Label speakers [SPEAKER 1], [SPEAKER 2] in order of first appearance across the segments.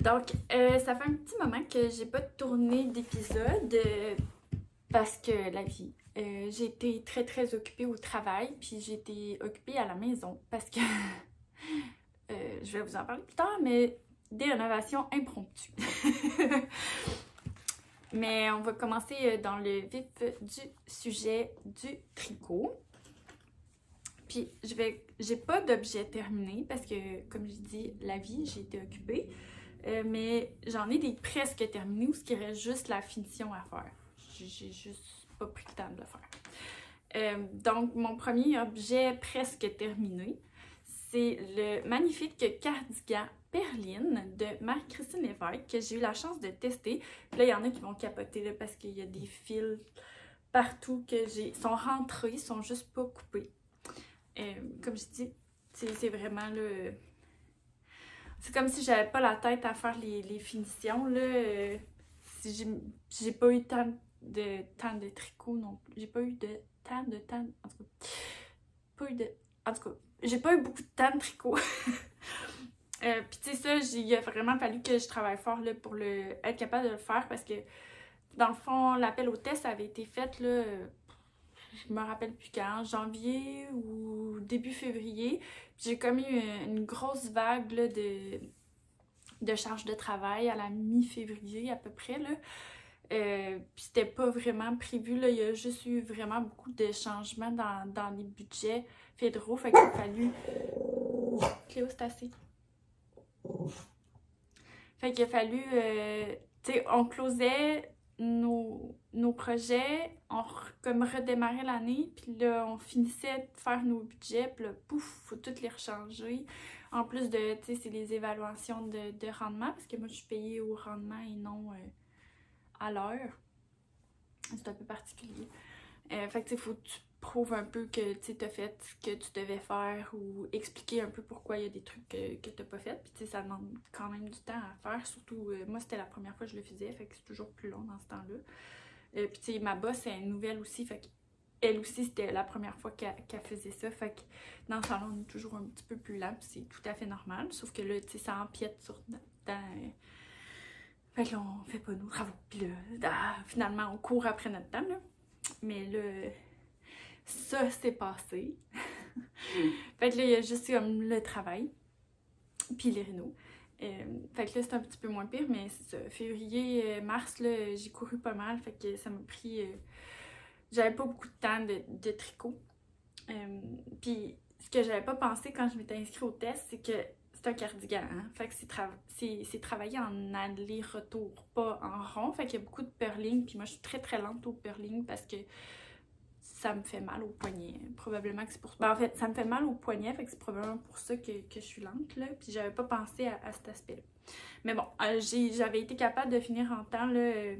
[SPEAKER 1] Donc, ça fait un petit moment que j'ai pas tourné d'épisode parce que la vie. J'ai été très occupée au travail, puis j'ai été occupée à la maison parce que je vais vous en parler plus tard, mais des rénovations impromptues. Mais on va commencer dans le vif du sujet du tricot. Puis j'ai pas d'objet terminé parce que, comme je dis, la vie, j'ai été occupée. Mais j'en ai des presque terminés où il reste juste la finition à faire. J'ai juste pas pris le temps de le faire. Donc, mon premier objet presque terminé, c'est le magnifique cardigan Perline de Marie-Christine Lévesque que j'ai eu la chance de tester. Puis là, il y en a qui vont capoter là, parce qu'il y a des fils partout que sont rentrés, sont juste pas coupés. Comme je dis, c'est vraiment le... C'est comme si j'avais pas la tête à faire les finitions, là. J'ai pas eu tant de tricot non plus. J'ai pas eu de temps. En tout cas, j'ai pas eu beaucoup de temps de tricot. Puis tu sais ça, il a vraiment fallu que je travaille fort là, pour être capable de le faire parce que dans le fond, l'appel au test avait été fait là, je me rappelle plus quand, janvier ou début février. J'ai comme eu une grosse vague là, de charge de travail à la mi-février à peu près. Là. Puis c'était pas vraiment prévu. Là. Il y a juste eu vraiment beaucoup de changements dans les budgets fédéraux. Fait qu'il a fallu... Cléo, c'est assez. Fait qu'il a fallu... tu sais, on closait nos projets, comme redémarrait l'année, puis là, on finissait de faire nos budgets, puis là, pouf, faut tout les rechanger. En plus de, tu sais, c'est les évaluations de rendement, parce que moi, je suis payée au rendement et non à l'heure. C'est un peu particulier. Fait que, tu sais, faut que tu prouves un peu que, tu sais, t'as fait ce que tu devais faire ou expliquer un peu pourquoi il y a des trucs que t'as pas fait. Puis, tu sais, ça demande quand même du temps à faire. Surtout, moi, c'était la première fois que je le faisais, fait que c'est toujours plus long dans ce temps-là. Puis, tu sais, ma boss est nouvelle aussi, fait qu'elle aussi, c'était la première fois qu'elle faisait ça. Fait que dans le salon, on est toujours un petit peu plus lent, puis c'est tout à fait normal. Sauf que là, tu sais, ça empiète sur fait que là, on fait pas nos travaux. Puis là, finalement, on court après notre temps, là. Mais là, ça s'est passé. Fait que là, il y a juste comme le travail, puis les rénaux. Fait que là, c'est un petit peu moins pire, mais c'est ça. Février, mars, là, j'ai couru pas mal. Fait que ça m'a pris... j'avais pas beaucoup de temps de tricot. Puis ce que j'avais pas pensé quand je m'étais inscrite au test, c'est que c'est un cardigan, hein? Fait que c'est travaillé en aller-retour, pas en rond. Fait qu'il y a beaucoup de purling, puis moi, je suis très lente au purling parce que ça me fait mal au poignet. Probablement que c'est pour ça. Ben, en fait, ça me fait mal au poignet, fait que c'est probablement pour ça que je suis lente, là. Puis j'avais pas pensé à cet aspect-là. Mais bon, j'avais été capable de finir en temps, là,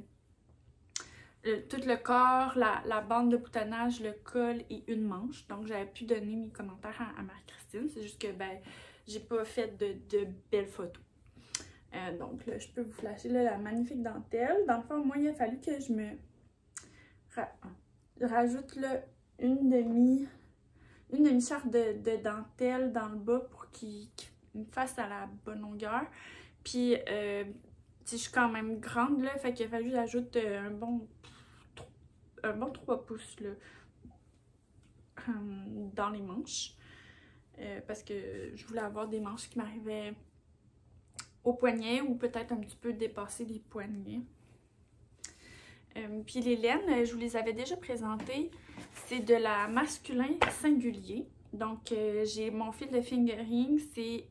[SPEAKER 1] tout le corps, la bande de boutonnage, le col et une manche. Donc, j'avais pu donner mes commentaires à Marie-Christine. C'est juste que, ben, j'ai pas fait de belles photos. Donc, là, je peux vous flasher là, la magnifique dentelle. Dans le fond, moi, il a fallu que je me rajoute là, une demi-charte de dentelle dans le bas pour qu'il me fasse à la bonne longueur. Puis, je suis quand même grande, là, fait qu'il a fallu que j'ajoute un bon 3 pouces là, dans les manches. Parce que je voulais avoir des manches qui m'arrivaient au poignet ou peut-être un petit peu dépasser les poignets. Puis les laines, je vous les avais déjà présentées. C'est de la masculin singulier. Donc, j'ai mon fil de fingering, c'est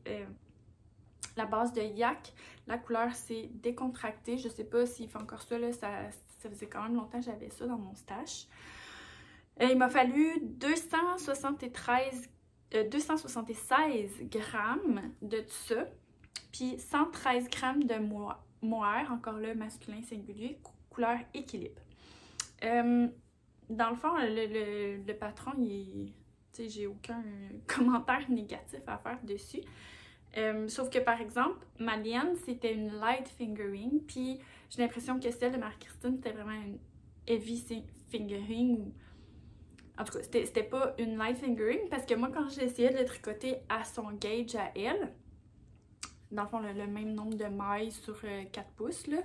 [SPEAKER 1] la base de yak. La couleur, c'est décontracté. Je sais pas s'il fait encore ça, là, ça faisait quand même longtemps que j'avais ça dans mon stash. Il m'a fallu 276 grammes de ça, puis 113 grammes de mohair, encore là, masculin singulier, couleur équilibre. Dans le fond, le patron, j'ai aucun commentaire négatif à faire dessus. Sauf que par exemple, ma liane, c'était une light fingering, puis j'ai l'impression que celle de Marie-Christine, c'était vraiment une heavy fingering. Ou... En tout cas, c'était pas une light fingering, parce que moi, quand j'ai essayé de le tricoter à son gauge à elle, dans le fond, le même nombre de mailles sur 4 pouces, là.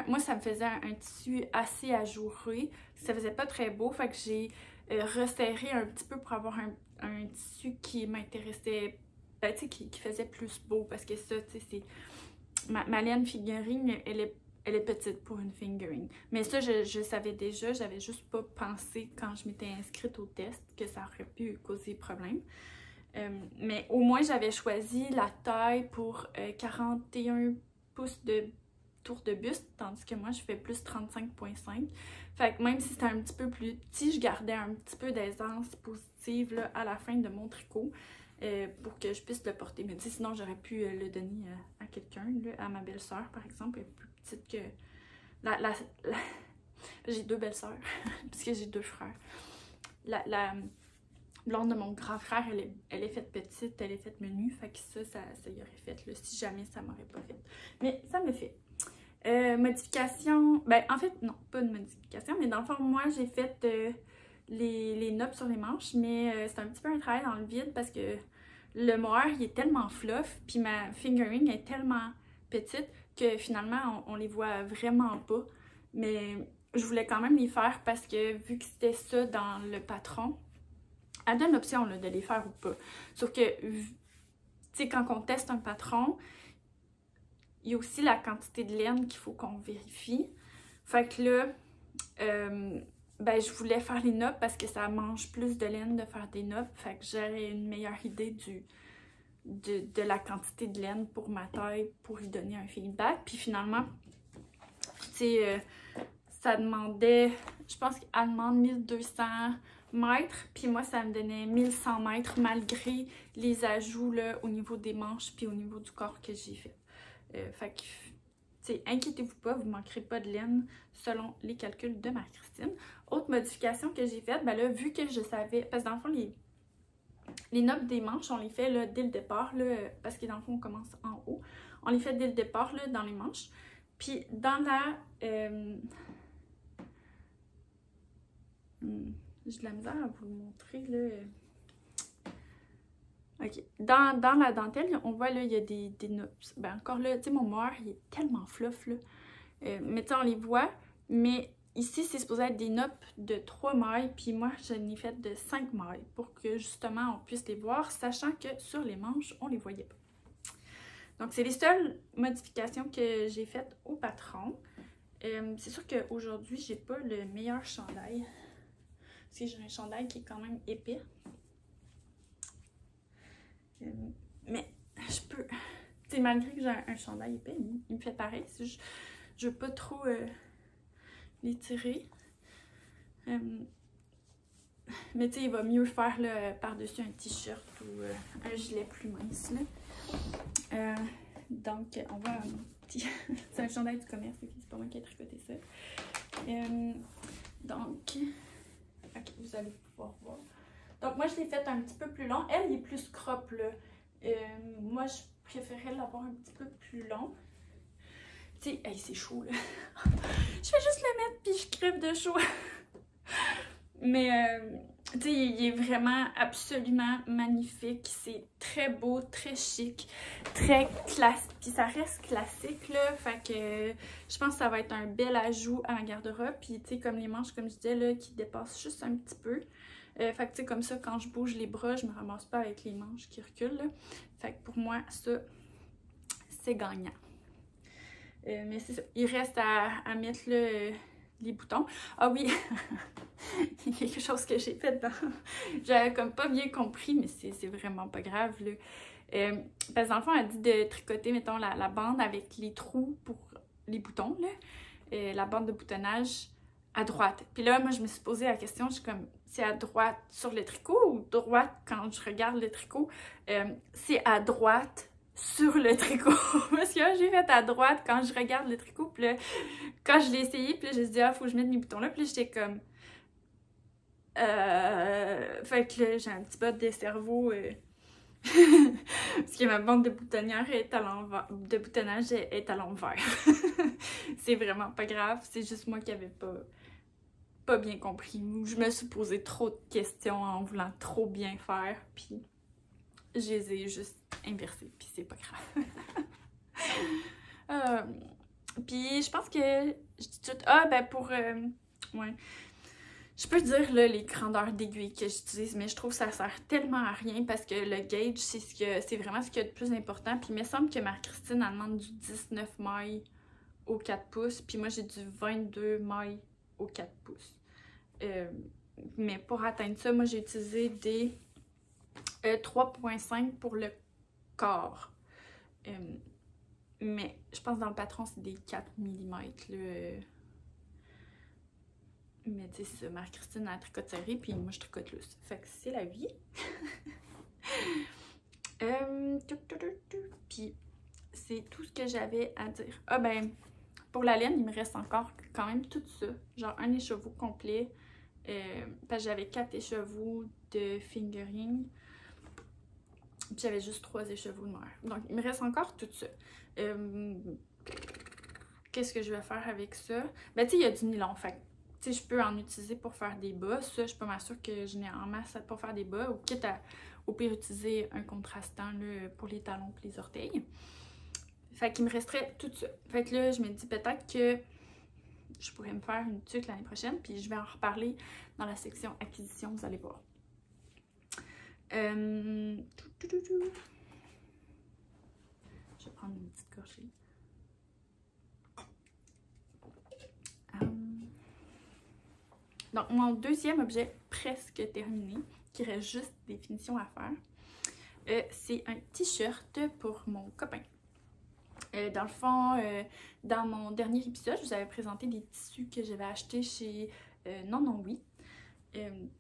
[SPEAKER 1] Moi, ça me faisait un tissu assez ajouré. Ça faisait pas très beau, fait que j'ai resserré un petit peu pour avoir un tissu qui m'intéressait, ben, tu sais, qui faisait plus beau, parce que ça, tu sais, c'est... Ma laine figurine, elle est petite pour une fingering. Mais ça, je savais déjà, j'avais juste pas pensé quand je m'étais inscrite au test que ça aurait pu causer problème. Mais au moins, j'avais choisi la taille pour 41 pouces de tour de buste, tandis que moi, je fais plus 35,5. Fait que même si c'était un petit peu plus petit, je gardais un petit peu d'aisance positive là, à la fin de mon tricot pour que je puisse le porter. Mais sinon, j'aurais pu le donner à quelqu'un, à ma belle-sœur, par exemple, elle est plus petite que... J'ai 2 belles-sœurs, puisque j'ai 2 frères. La blonde de mon grand frère, elle est faite petite, elle est faite menue, fait que ça y aurait fait, là, si jamais ça m'aurait pas fait. Mais ça me fait. Modification, ben en fait, non, pas de modification, mais dans le fond, moi, j'ai fait les nopes sur les manches, mais c'est un petit peu un travail dans le vide parce que le mohair, il est tellement fluff, puis ma fingering est tellement petite que finalement, on les voit vraiment pas. Mais je voulais quand même les faire parce que vu que c'était ça dans le patron, elle donne l'option de les faire ou pas. Sauf que, tu sais, quand on teste un patron, il y a aussi la quantité de laine qu'il faut qu'on vérifie. Fait que là, ben, je voulais faire les nopes parce que ça mange plus de laine de faire des nopes. Fait que j'aurais une meilleure idée de la quantité de laine pour ma taille pour lui donner un feedback. Puis finalement, tu sais, ça demandait, je pense qu'elle demande 1200 mètres, puis moi ça me donnait 1100 mètres malgré les ajouts là, au niveau des manches puis au niveau du corps que j'ai fait. Fait que, tu sais, inquiétez-vous pas, vous ne manquerez pas de laine selon les calculs de Marie-Christine. Autre modification que j'ai faite, ben là, vu que je savais, parce que dans le fond, les nopes des manches, on les fait là, dès le départ, là, parce que dans le fond, on commence en haut. On les fait dès le départ là, dans les manches. Puis dans la... j'ai de la misère à vous le montrer, là. Ok. Dans la dentelle, on voit, là, il y a des nopes. Ben encore là, tu sais, mon mohair, il est tellement fluff, là. Mais tu sais, on les voit. Mais ici, c'est supposé être des nopes de 3 mailles. Puis moi, je n'ai fait de 5 mailles pour que, justement, on puisse les voir, sachant que sur les manches, on les voyait pas. Donc, c'est les seules modifications que j'ai faites au patron. C'est sûr qu'aujourd'hui, j'ai pas le meilleur chandail. Parce que j'ai un chandail qui est quand même épais. Mais je peux... Tu sais, malgré que j'ai un chandail épais, il me fait pareil. Je veux pas trop les tirer. Mais tu sais, il va mieux faire par-dessus un t-shirt ou un gilet plus mince. Là. Donc, on va... c'est un chandail du commerce, c'est pas moi qui ai tricoté ça. Donc, ok, vous allez pouvoir voir. Donc, moi, je l'ai fait un petit peu plus long. Elle, il est plus crop, là. Moi, je préférais l'avoir un petit peu plus long. Tu sais, hey, c'est chaud, là. Je vais juste le mettre, puis je crève de chaud. Mais, tu sais, il est vraiment absolument magnifique. C'est très beau, très chic, très classique. Puis ça reste classique, là. Fait que je pense que ça va être un bel ajout à ma garde-robe. Puis, tu sais, comme les manches, comme je disais, là, qui dépassent juste un petit peu. Fait que, tu sais, comme ça, quand je bouge les bras, je me ramasse pas avec les manches qui reculent, là. Fait que pour moi, ça, c'est gagnant. Mais c'est ça. Il reste à mettre, là, les boutons. Ah oui! Il y a quelque chose que j'ai fait dans... J'avais comme pas bien compris, mais c'est vraiment pas grave, là. Parce que dans le fond, elle dit de tricoter, mettons, la bande avec les trous pour les boutons, là. La bande de boutonnage à droite. Puis là, moi, je me suis posé la question, je suis comme, c'est à droite sur le tricot ou droite quand je regarde le tricot? C'est à droite sur le tricot. Parce que là, j'ai fait à droite quand je regarde le tricot. Puis là, quand je l'ai essayé, puis là, je me suis dit, ah, faut que je mette mes boutons là. Puis là, j'étais comme... Fait que là, j'ai un petit bot de cerveau. Parce que ma bande de boutonnière est à l'envers. De boutonnage est à l'envers. C'est vraiment pas grave. C'est juste moi qui avais pas bien compris. Je me suis posé trop de questions en voulant trop bien faire. Puis je les ai juste inversés, puis c'est pas grave. Puis je pense que je dis tout. Ah, ben pour. Ouais. Je peux dire là, les grandeurs d'aiguille que j'utilise, mais je trouve que ça sert tellement à rien parce que le gauge, c'est vraiment ce qu'il y a de plus important. Puis il me semble que Marie-Christine, elle demande du 19 mailles au 4 pouces, puis moi j'ai du 22 mailles au 4 pouces. Mais pour atteindre ça, moi j'ai utilisé des 3.5 pour le corps. Mais je pense que dans le patron, c'est des 4 mm. Mais tu sais, c'est ça, Marie-Christine a tricote serré, puis moi je tricote lousse. Fait que c'est la vie. Puis c'est tout ce que j'avais à dire. Ah ben, pour la laine, il me reste encore quand même tout ça. Genre un écheveau complet. Parce que j'avais 4 écheveaux de fingering. Puis j'avais juste 3 écheveaux de noir. Donc il me reste encore tout ça. Qu'est-ce que je vais faire avec ça? Ben tu sais, il y a du nylon. Fait tu sais, je peux en utiliser pour faire des bas. Ça, je peux m'assurer que je n'ai en masse pour faire des bas. Ou quitte à, au pire, utiliser un contrastant là, pour les talons et les orteils. Fait qu'il me resterait tout ça. Fait que là, je me dis peut-être que je pourrais me faire une tuque l'année prochaine. Puis je vais en reparler dans la section acquisition, vous allez voir. Je vais prendre une petite gorgée. Donc, mon deuxième objet presque terminé, qui reste juste des finitions à faire, c'est un t-shirt pour mon copain. Dans le fond, dans mon dernier épisode, je vous avais présenté des tissus que j'avais achetés chez Non Non Oui.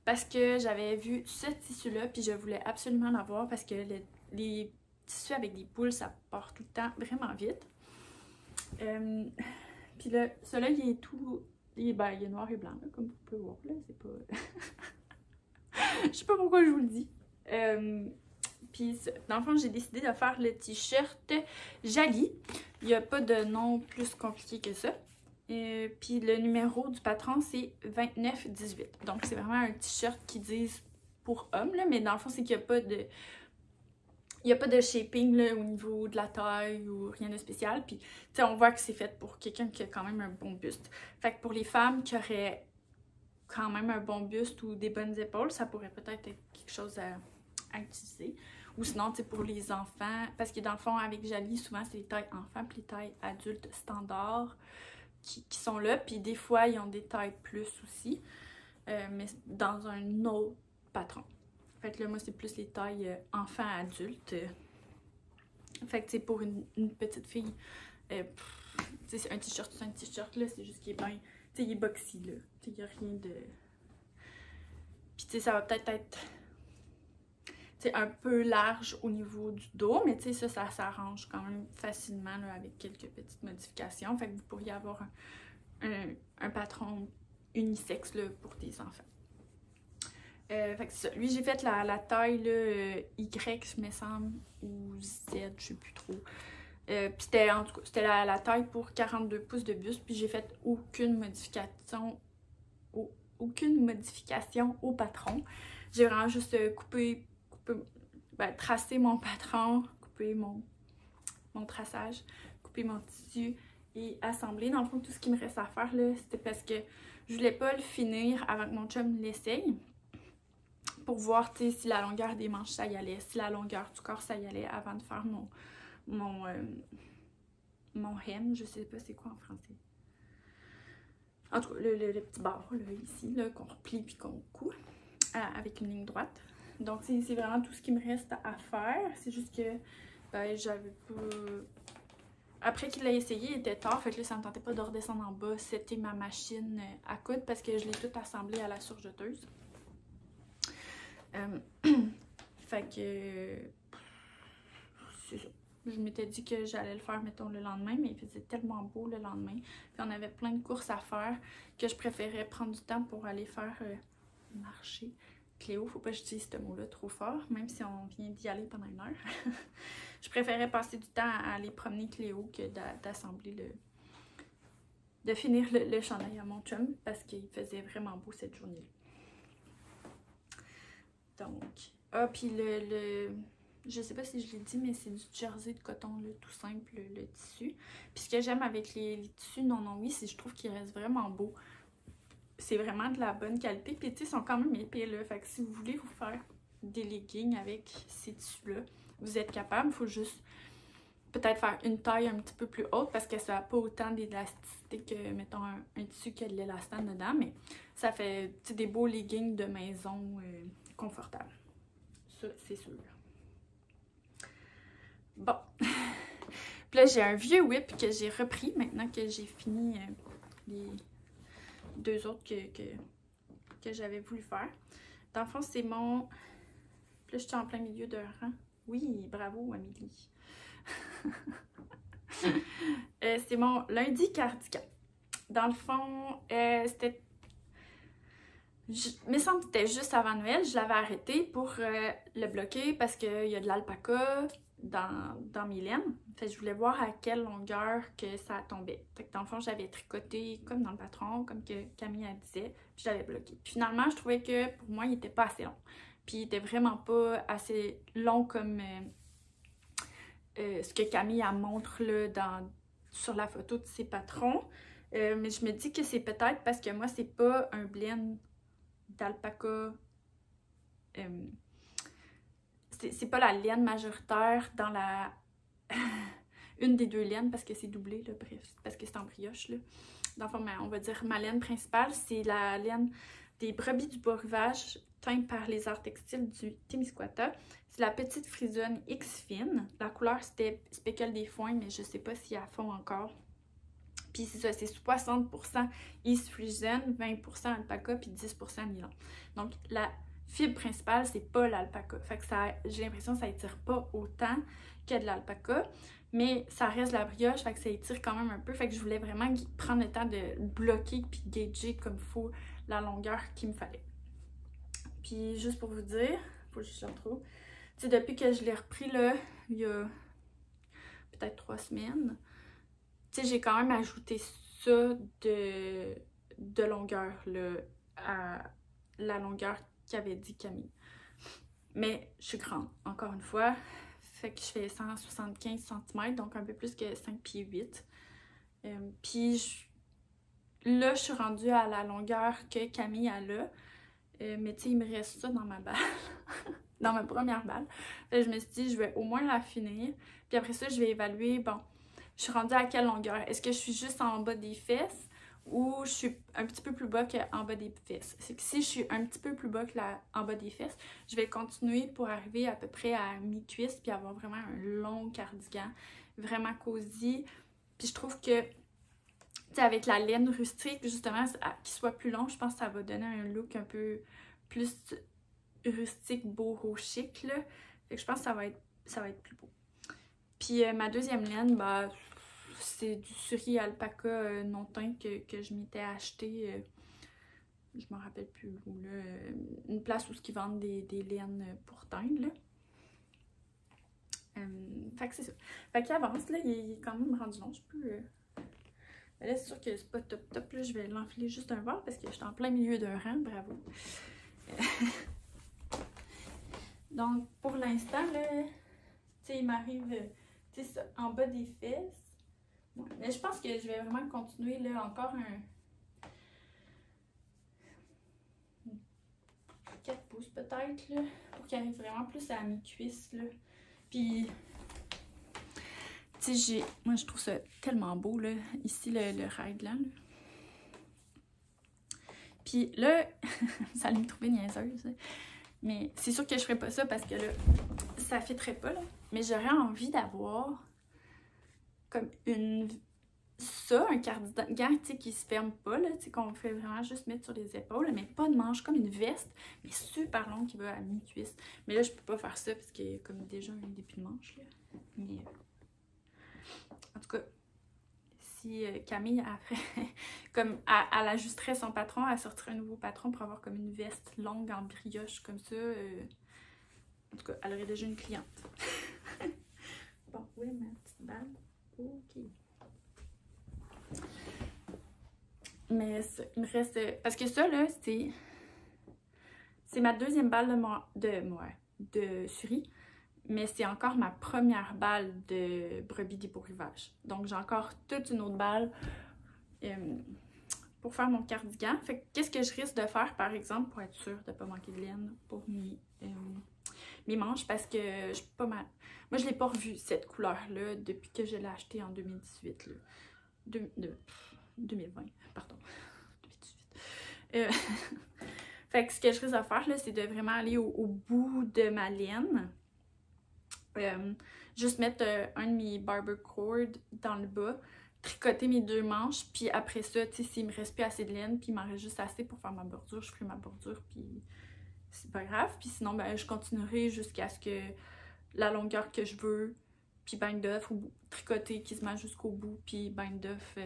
[SPEAKER 1] Parce que j'avais vu ce tissu-là, puis je voulais absolument l'avoir parce que les tissus avec des poules, ça part tout le temps vraiment vite. Puis là, celui-là, il est tout... il est noir et blanc, là, comme vous pouvez voir, là, c'est pas... je sais pas pourquoi je vous le dis. Puis, dans le fond, j'ai décidé de faire le t-shirt Jali. Il n'y a pas de nom plus compliqué que ça. Puis, le numéro du patron, c'est 2918. Donc, c'est vraiment un t-shirt qui disent pour hommes, là, mais dans le fond, c'est qu'il n'y a pas de... Il n'y a pas de shaping là, au niveau de la taille ou rien de spécial. Puis, tu sais, on voit que c'est fait pour quelqu'un qui a quand même un bon buste. Fait que pour les femmes qui auraient quand même un bon buste ou des bonnes épaules, ça pourrait peut-être être quelque chose à utiliser. Ou sinon, tu sais, pour les enfants, parce que dans le fond, avec Jali, souvent, c'est les tailles enfants puis les tailles adultes standards qui sont là. Puis des fois, ils ont des tailles plus aussi, mais dans un autre patron. Fait que là, moi, c'est plus les tailles enfants-adultes. Fait que, tu sais, pour une petite fille, tu sais, c'est un t-shirt, là, c'est juste qu'il est bien... Tu sais, il est boxy, là. Tu sais, il n'y a rien de... Puis, tu sais, ça va peut-être être... Tu sais, un peu large au niveau du dos, mais tu sais, ça s'arrange quand même facilement, là, avec quelques petites modifications. Fait que vous pourriez avoir un patron unisexe, là, pour des enfants. Fait que c'est ça. Lui, j'ai fait la taille là, Y, me semble, ou Z, je sais plus trop. Puis c'était en tout cas, c'était la taille pour 42 pouces de buste, puis j'ai fait aucune modification au patron. J'ai vraiment juste tracé mon patron, coupé mon traçage, coupé mon tissu et assemblé. Dans le fond, tout ce qui me reste à faire, là, c'était parce que je voulais pas le finir avant que mon chum l'essaye. Pour voir si la longueur des manches ça y allait, si la longueur du corps ça y allait avant de faire mon hem, je sais pas c'est quoi en français. En tout cas, le petit barre là, ici, qu'on replie puis qu'on coud avec une ligne droite. Donc c'est vraiment tout ce qui me reste à faire. C'est juste que ben, j'avais pas... Après qu'il l'a essayé, il était tard, fait que là ça me tentait pas de redescendre en bas, c'était ma machine à coudre parce que je l'ai tout assemblé à la surjeteuse. Fait que c'est ça. Je m'étais dit que j'allais le faire, mettons, le lendemain, mais il faisait tellement beau le lendemain. Puis on avait plein de courses à faire que je préférais prendre du temps pour aller faire marcher. Cléo, faut pas que j'utilise ce mot-là trop fort, même si on vient d'y aller pendant 1 heure. Je préférais passer du temps à aller promener Cléo que d'assembler de finir le chandail à mon chum parce qu'il faisait vraiment beau cette journée-là. Donc, puis je sais pas si je l'ai dit, mais c'est du jersey de coton, là, tout simple, le tissu. Puis ce que j'aime avec les tissus non oui, c'est que je trouve qu'ils restent vraiment beaux. C'est vraiment de la bonne qualité. Puis tu sais, ils sont quand même épais, là. Fait que si vous voulez vous faire des leggings avec ces tissus-là, vous êtes capable. Il faut juste peut-être faire une taille un petit peu plus haute parce que ça n'a pas autant d'élasticité que, mettons, un tissu qui a de l'élastane dedans. Mais ça fait des beaux leggings de maison confortables. Ça, c'est sûr. Bon. Puis là, j'ai un vieux whip que j'ai repris maintenant que j'ai fini les 2 autres que j'avais voulu faire. Dans le fond, c'est mon... Puis là, je suis en plein milieu d'un rang. Oui, bravo, Amélie. C'est mon lundi cardigan. Dans le fond, c'était... Il me semble que c'était juste avant Noël. Je l'avais arrêté pour le bloquer parce qu'il y a de l'alpaca dans mes laines. Fait que je voulais voir à quelle longueur que ça tombait. Fait que dans le fond, j'avais tricoté comme dans le patron, comme que Camille elle disait, puis je l'avais bloqué. Puis finalement, je trouvais que pour moi, il était pas assez long. Puis il était vraiment pas assez long comme ce que Camille elle montre là, sur la photo de ses patrons. Mais je me dis que c'est peut-être parce que moi, c'est pas un blend d'alpaca. C'est pas la laine majoritaire dans la... une des 2 laines parce que c'est doublé, là, bref, parce que c'est en brioche, là. Dans le fond, on va dire ma laine principale, c'est la laine des brebis du Beau Rivage, teinte par les arts textiles du Témiscouata. C'est la petite frisonne X-Fine. La couleur, c'était Speckle des Foins, mais je sais pas si elle fond encore. Puis c'est ça, c'est 60% East Friesian, 20% alpaca, puis 10% nylon. Donc, la fibre principale, c'est pas l'alpaca. Fait que j'ai l'impression que ça étire pas autant que de l'alpaca, mais ça reste la brioche, fait que ça étire quand même un peu. Fait que je voulais vraiment prendre le temps de bloquer puis gager comme il faut la longueur qu'il me fallait. Puis juste pour vous dire, faut que je le retrouve, tu sais, depuis que je l'ai repris là, il y a peut-être 3 semaines, tu sais, j'ai quand même ajouté ça de longueur là, à la longueur qu'avait dit Camille. Mais je suis grande, encore une fois. Fait que je fais 175 cm, donc un peu plus que 5 pieds 8. Puis là, je suis rendue à la longueur que Camille a là. Mais tu sais, il me reste ça dans ma balle. Dans ma première balle. Fait que je me suis dit, je vais au moins la finir. Puis après ça, je vais évaluer, bon, je suis rendue à quelle longueur? Est-ce que je suis juste en bas des fesses ou je suis un petit peu plus bas qu'en bas des fesses? C'est que si je suis un petit peu plus bas que en bas des fesses, je vais continuer pour arriver à peu près à mi-cuisse puis avoir vraiment un long cardigan, vraiment cosy. Puis je trouve que, tu sais, avec la laine rustique, justement, qu'il soit plus long, je pense que ça va donner un look un peu plus rustique, boho chic, là. Fait que je pense que ça va être plus beau. Puis ma deuxième laine, bah, c'est du suri alpaca non teint que je m'étais acheté, je m'en rappelle plus où, là, une place où ils vendent des laines pour teindre, là. Fait que c'est ça. Fait qu'il avance, là, il est quand même rendu long, je peux... Là, c'est sûr que c'est pas top top, là, je vais l'enfiler juste un bord parce que je suis en plein milieu d'un rang, bravo. Donc, pour l'instant, là, tu sais, il m'arrive, tu sais, en bas des fesses. Ouais. Mais je pense que je vais vraiment continuer, là, encore un 4 pouces peut-être, là, pour qu'il arrive vraiment plus à mes cuisses, là. Puis, tu sais, moi, je trouve ça tellement beau, là, ici, le raglan, là. Puis là, ça allait me trouver niaiseuse, là. Mais c'est sûr que je ferais pas ça parce que là, ça fitterait pas, là. Mais j'aurais envie d'avoir comme un cardigan, tu sais, qui se ferme pas, là, tu sais, qu'on fait vraiment juste mettre sur les épaules, mais pas de manche, comme une veste, mais super longue qui va à mi-cuisse. Mais là, je peux pas faire ça parce qu'il y a comme déjà un début de manche, là. Mais, en tout cas, si Camille a fait, comme, elle ajusterait son patron, elle sortirait un nouveau patron pour avoir comme une veste longue en brioche, comme ça, en tout cas, elle aurait déjà une cliente. Bon, oui, ma petite balle. Ok. Mais ça, il me reste... Parce que ça, là, c'est ma deuxième balle de suri. mais c'est encore ma première balle de brebis d'épeauvrivage. Donc j'ai encore toute une autre balle pour faire mon cardigan. Fait que qu'est-ce que je risque de faire, par exemple, pour être sûre de ne pas manquer de laine pour mes manches, parce que je suis pas mal. Moi, je l'ai pas revue, cette couleur-là, depuis que je l'ai achetée en 2018. Là. 2020, pardon. 2018. Fait que ce que je risque de faire, là, c'est de vraiment aller au bout de ma laine. Juste mettre un de mes barber cords dans le bas, tricoter mes 2 manches, puis après ça, tu sais, s'il me reste plus assez de laine, puis il m'en reste juste assez pour faire ma bordure, je ferai ma bordure, puis c'est pas grave. Puis sinon, ben, je continuerai jusqu'à ce que la longueur que je veux, puis bind off, ou tricoter quasiment jusqu'au bout, puis bind off, puis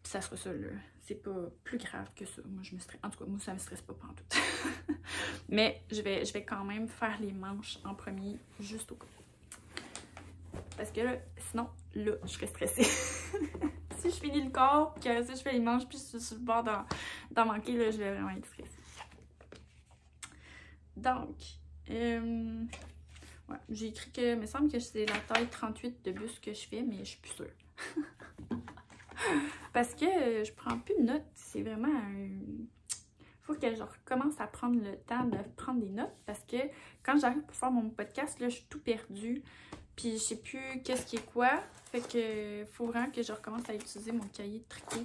[SPEAKER 1] ça sera ça, là. C'est pas plus grave que ça. Moi, je me stresse. En tout cas, moi, ça me stresse pas pantoute. Mais je vais quand même faire les manches en premier, juste au cas. Parce que là, sinon, là, je serais stressée. Si je finis le corps, puis que ça, je fais les manches, puis je suis sur le bord d'en manquer, là, je vais vraiment être stressée. Donc, ouais, j'ai écrit que, il me semble que c'est la taille 38 de buste que je fais, mais je suis plus sûre. Parce que je prends plus de notes, c'est vraiment un... Faut que je recommence à prendre le temps de prendre des notes, parce que quand j'arrive pour faire mon podcast, là, je suis tout perdue, puis je sais plus qu'est-ce qui est quoi, fait que faut vraiment que je recommence à utiliser mon cahier de tricot.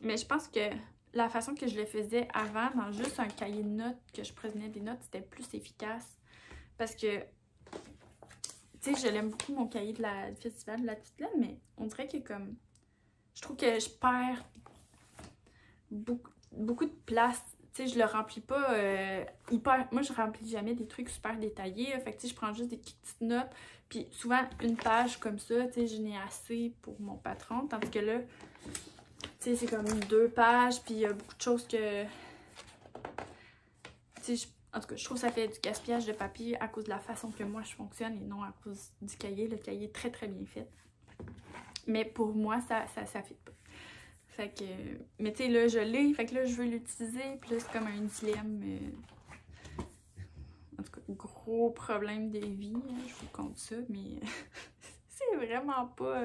[SPEAKER 1] Mais je pense que la façon que je le faisais avant, dans juste un cahier de notes, que je prenais des notes, c'était plus efficace, parce que tu sais, je l'aime beaucoup, mon cahier du festival de la petite laine, mais on dirait que comme... Je trouve que je perds beaucoup de place. Tu sais, je le remplis pas hyper... Moi, je remplis jamais des trucs super détaillés. Fait que tu sais, je prends juste des petites notes. Puis souvent, une page comme ça, tu sais, je n'ai assez pour mon patron. Tandis que là, tu sais, c'est comme 2 pages. Puis il y a beaucoup de choses que... Tu sais, en tout cas, je trouve que ça fait du gaspillage de papier à cause de la façon que moi je fonctionne et non à cause du cahier. Le cahier est très très bien fait. Mais pour moi, ça fit pas. Fait que... Mais tu sais, là, je l'ai. Fait que là, je veux l'utiliser. Puis là, c'est comme un dilemme. En tout cas, gros problème de vie. Hein, je vous compte ça. Mais c'est vraiment pas...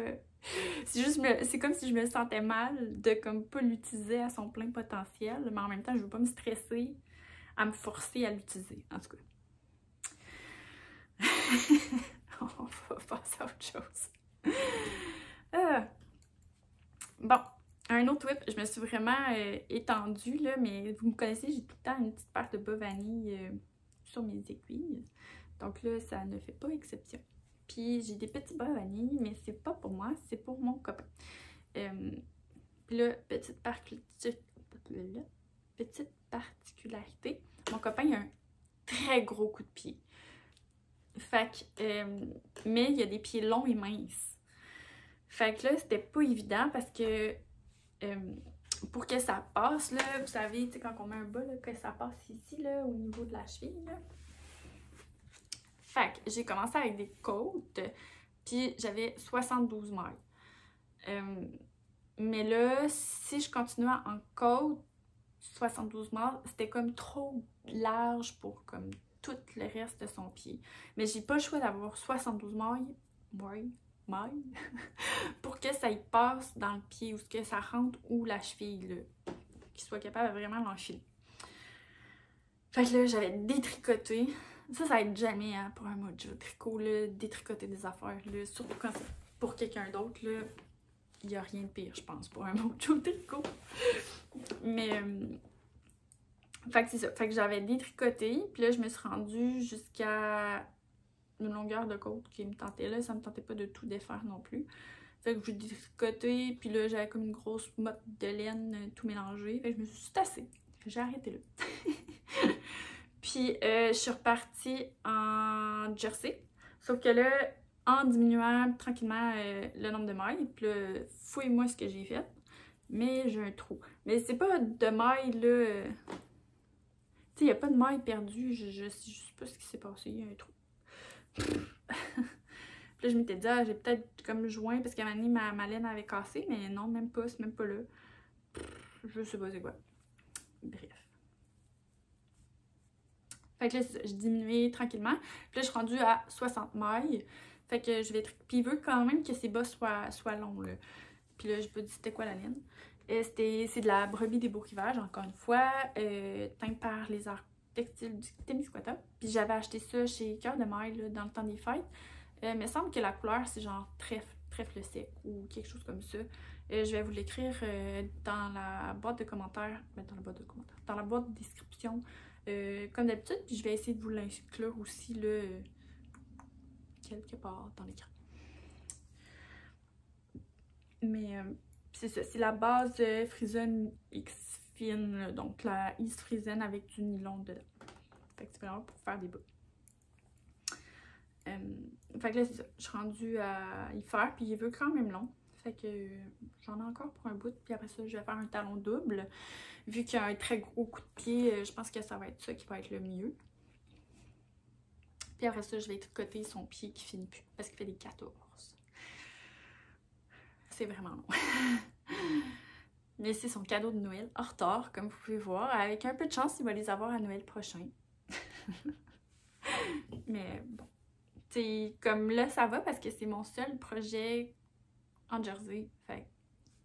[SPEAKER 1] C'est juste... C'est comme si je me sentais mal de comme pas l'utiliser à son plein potentiel. Mais en même temps, je veux pas me stresser à me forcer à l'utiliser. En tout cas. On va passer à autre chose. Bon, un autre whip, je me suis vraiment étendue, là, mais vous me connaissez, j'ai tout le temps une petite paire de bas vanille sur mes aiguilles. Donc là, ça ne fait pas exception. Puis j'ai des petits bas vanille, mais c'est pas pour moi, c'est pour mon copain. Puis là, petite particularité, mon copain il a un très gros coup de pied. Fait que, mais il a des pieds longs et minces. Fait que là, c'était pas évident parce que pour que ça passe, là, vous savez, tu sais, quand on met un bas, là, que ça passe ici, là, au niveau de la cheville, là. Fait que j'ai commencé avec des côtes, puis j'avais 72 mailles. Mais là, si je continuais en côte, 72 mailles, c'était comme trop large pour comme tout le reste de son pied. Mais j'ai pas le choix d'avoir 72 mailles pour que ça y passe dans le pied ou que ça rentre où la cheville, là, qu'il soit capable de vraiment l'enfiler. Fait que là, j'avais détricoté. Ça aide jamais hein, pour un mojo tricot, là, détricoter des affaires, là, surtout quand c'est pour quelqu'un d'autre, là, il n'y a rien de pire, je pense, pour un mojo tricot. Mais, fait que c'est ça. Fait que j'avais détricoté, puis là, je me suis rendue jusqu'à une longueur de côte qui me tentait là. Ça me tentait pas de tout défaire non plus. Fait que j'ai détricoté, puis là, j'avais comme une grosse motte de laine tout mélangée. Fait que je me suis tassée. J'ai arrêté là. Puis, je suis repartie en jersey. Sauf que là, en diminuant tranquillement le nombre de mailles, puis là, fouille-moi ce que j'ai fait. Mais j'ai un trou. Mais c'est pas de mailles, là... Tu sais, il n'y a pas de mailles perdues. Je sais pas ce qui s'est passé. Il y a un trou. Puis là, je m'étais dit, ah, j'ai peut-être comme joint parce qu'à un moment donné, ma laine avait cassé. Mais non, même pas. C'est même pas là. Je sais pas c'est quoi. Bref. Fait que là, j'ai diminué tranquillement. Puis là, je suis rendue à 60 mailles. Fait que je vais... Puis il veut quand même que ces bas soient longs, là. Puis là, je peux dire c'était quoi la laine. C'est de la brebis des beaux rivages, encore une fois, teint par les arts textiles du Témiscouata. Puis j'avais acheté ça chez Cœur de Maille, là, dans le temps des fêtes. Mais il me semble que la couleur, c'est genre trèfle sec ou quelque chose comme ça. Je vais vous l'écrire dans la boîte de commentaires. Ben, dans la boîte de commentaires. Dans la boîte de description, comme d'habitude. Puis je vais essayer de vous l'inclure aussi, là, quelque part dans l'écran. Mais c'est ça, c'est la base Frizzen X Fine, donc la East Frizzen avec du nylon dedans. Fait que c'est vraiment pour faire des bas. Fait que là, c'est ça, je suis rendue à y faire, puis il veut quand même long. Fait que j'en ai encore pour un bout, puis après ça, je vais faire un talon double. Vu qu'il y a un très gros coup de pied, je pense que ça va être ça qui va être le mieux. Puis après ça, je vais tricoter son pied qui finit plus, parce qu'il fait des 14. C'est vraiment long. Mais c'est son cadeau de Noël en retard, comme vous pouvez voir. Avec un peu de chance, il va les avoir à Noël prochain. Mais bon. T'sais, comme là, ça va parce que c'est mon seul projet en jersey. Fait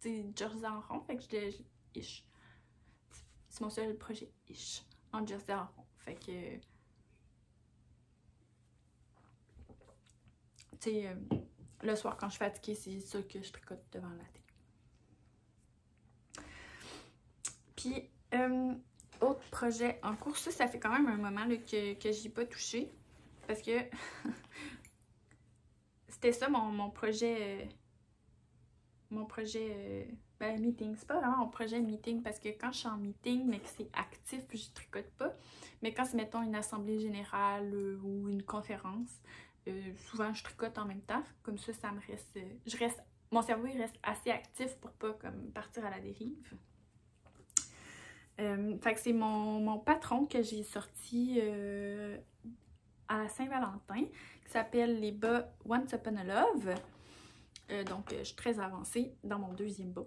[SPEAKER 1] que, jersey en rond. Fait que ish. C'est mon seul projet ish en jersey en rond. Fait que. Le soir, quand je suis fatiguée, c'est ça que je tricote devant la télé. Puis, autre projet en cours, ça fait quand même un moment là, que j'y ai pas touché. Parce que c'était ça mon projet. Ben, meeting. C'est pas vraiment mon projet meeting parce que quand je suis en meeting, mais que c'est actif, je tricote pas. Mais quand c'est, mettons, une assemblée générale ou une conférence, souvent je tricote en même temps. Comme ça me reste. Mon cerveau il reste assez actif pour pas comme partir à la dérive. Fait que c'est mon patron que j'ai sorti à Saint-Valentin qui s'appelle les bas Once Upon a Love. Donc je suis très avancée dans mon deuxième bas.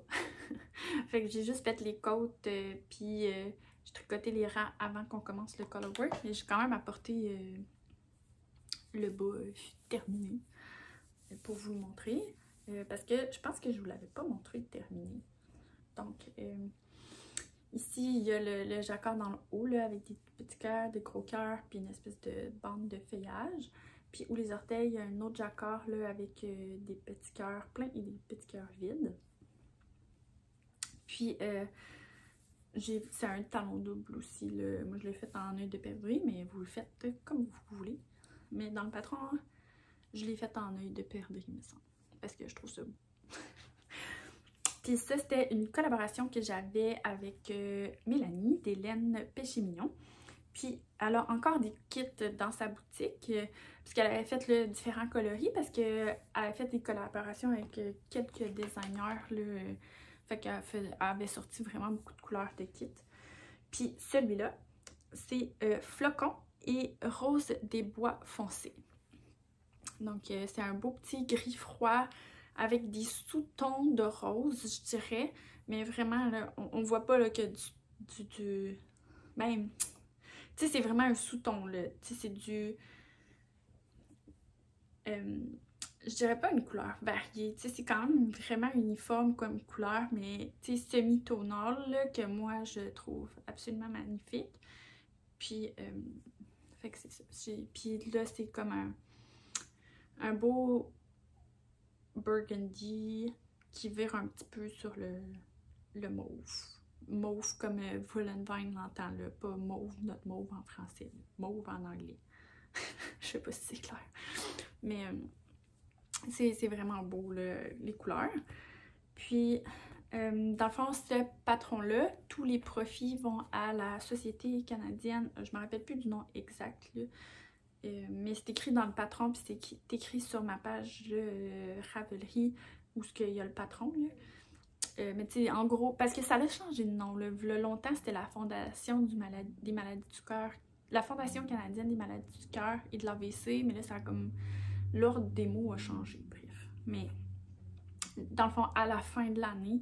[SPEAKER 1] Fait que j'ai juste fait les côtes puis j'ai tricoté les rangs avant qu'on commence le colorwork. Mais j'ai quand même apporté le bas terminé pour vous le montrer. Parce que je pense que je vous l'avais pas montré terminé. Donc ici, il y a le jacquard dans le haut, là, avec des petits cœurs, des gros cœurs, puis une espèce de bande de feuillage. Puis où les orteils, il y a un autre jacquard, là, avec des petits cœurs pleins et des petits cœurs vides. Puis, c'est un talon double aussi, là. Moi, je l'ai fait en œil de perdrix, mais vous le faites comme vous voulez. Mais dans le patron, je l'ai fait en œil de perdrix, il me semble, parce que je trouve ça beau. Puis ça, c'était une collaboration que j'avais avec Mélanie, des laines Péché Mignon. Puis elle a encore des kits dans sa boutique, puisqu'elle avait fait là, différents coloris, parce qu'elle avait fait des collaborations avec quelques designers, là, fait qu'elle avait sorti vraiment beaucoup de couleurs de kits. Puis celui-là, c'est Flocon et Rose des bois foncés. Donc c'est un beau petit gris froid, avec des sous-tons de rose, je dirais. Mais vraiment, là, on voit pas là, que ben, tu sais, c'est vraiment un sous-ton, là. Tu sais, c'est du... je dirais pas une couleur variée. Tu sais, c'est quand même vraiment uniforme comme couleur, mais tu sais, semi-tonal, là, que moi, je trouve absolument magnifique. Puis, fait que c'est ça. Puis là, c'est comme un beau burgundy qui vire un petit peu sur le mauve. Mauve comme Woolenvine l'entend, là, pas mauve, notre mauve en français, mauve en anglais. Je sais pas si c'est clair. Mais c'est vraiment beau, là, les couleurs. Puis, dans le fond, ce patron-là, tous les profits vont à la Société canadienne, je me rappelle plus du nom exact, là. Mais c'est écrit dans le patron, puis c'est écrit sur ma page Ravelry, où il y a le patron, là. Mais tu sais, en gros, parce que ça a changé de nom, là. Il y a longtemps, c'était la Fondation des maladies du cœur, la Fondation canadienne des maladies du cœur et de l'AVC, mais là, ça a comme... l'ordre des mots a changé, bref. Mais, dans le fond, à la fin de l'année,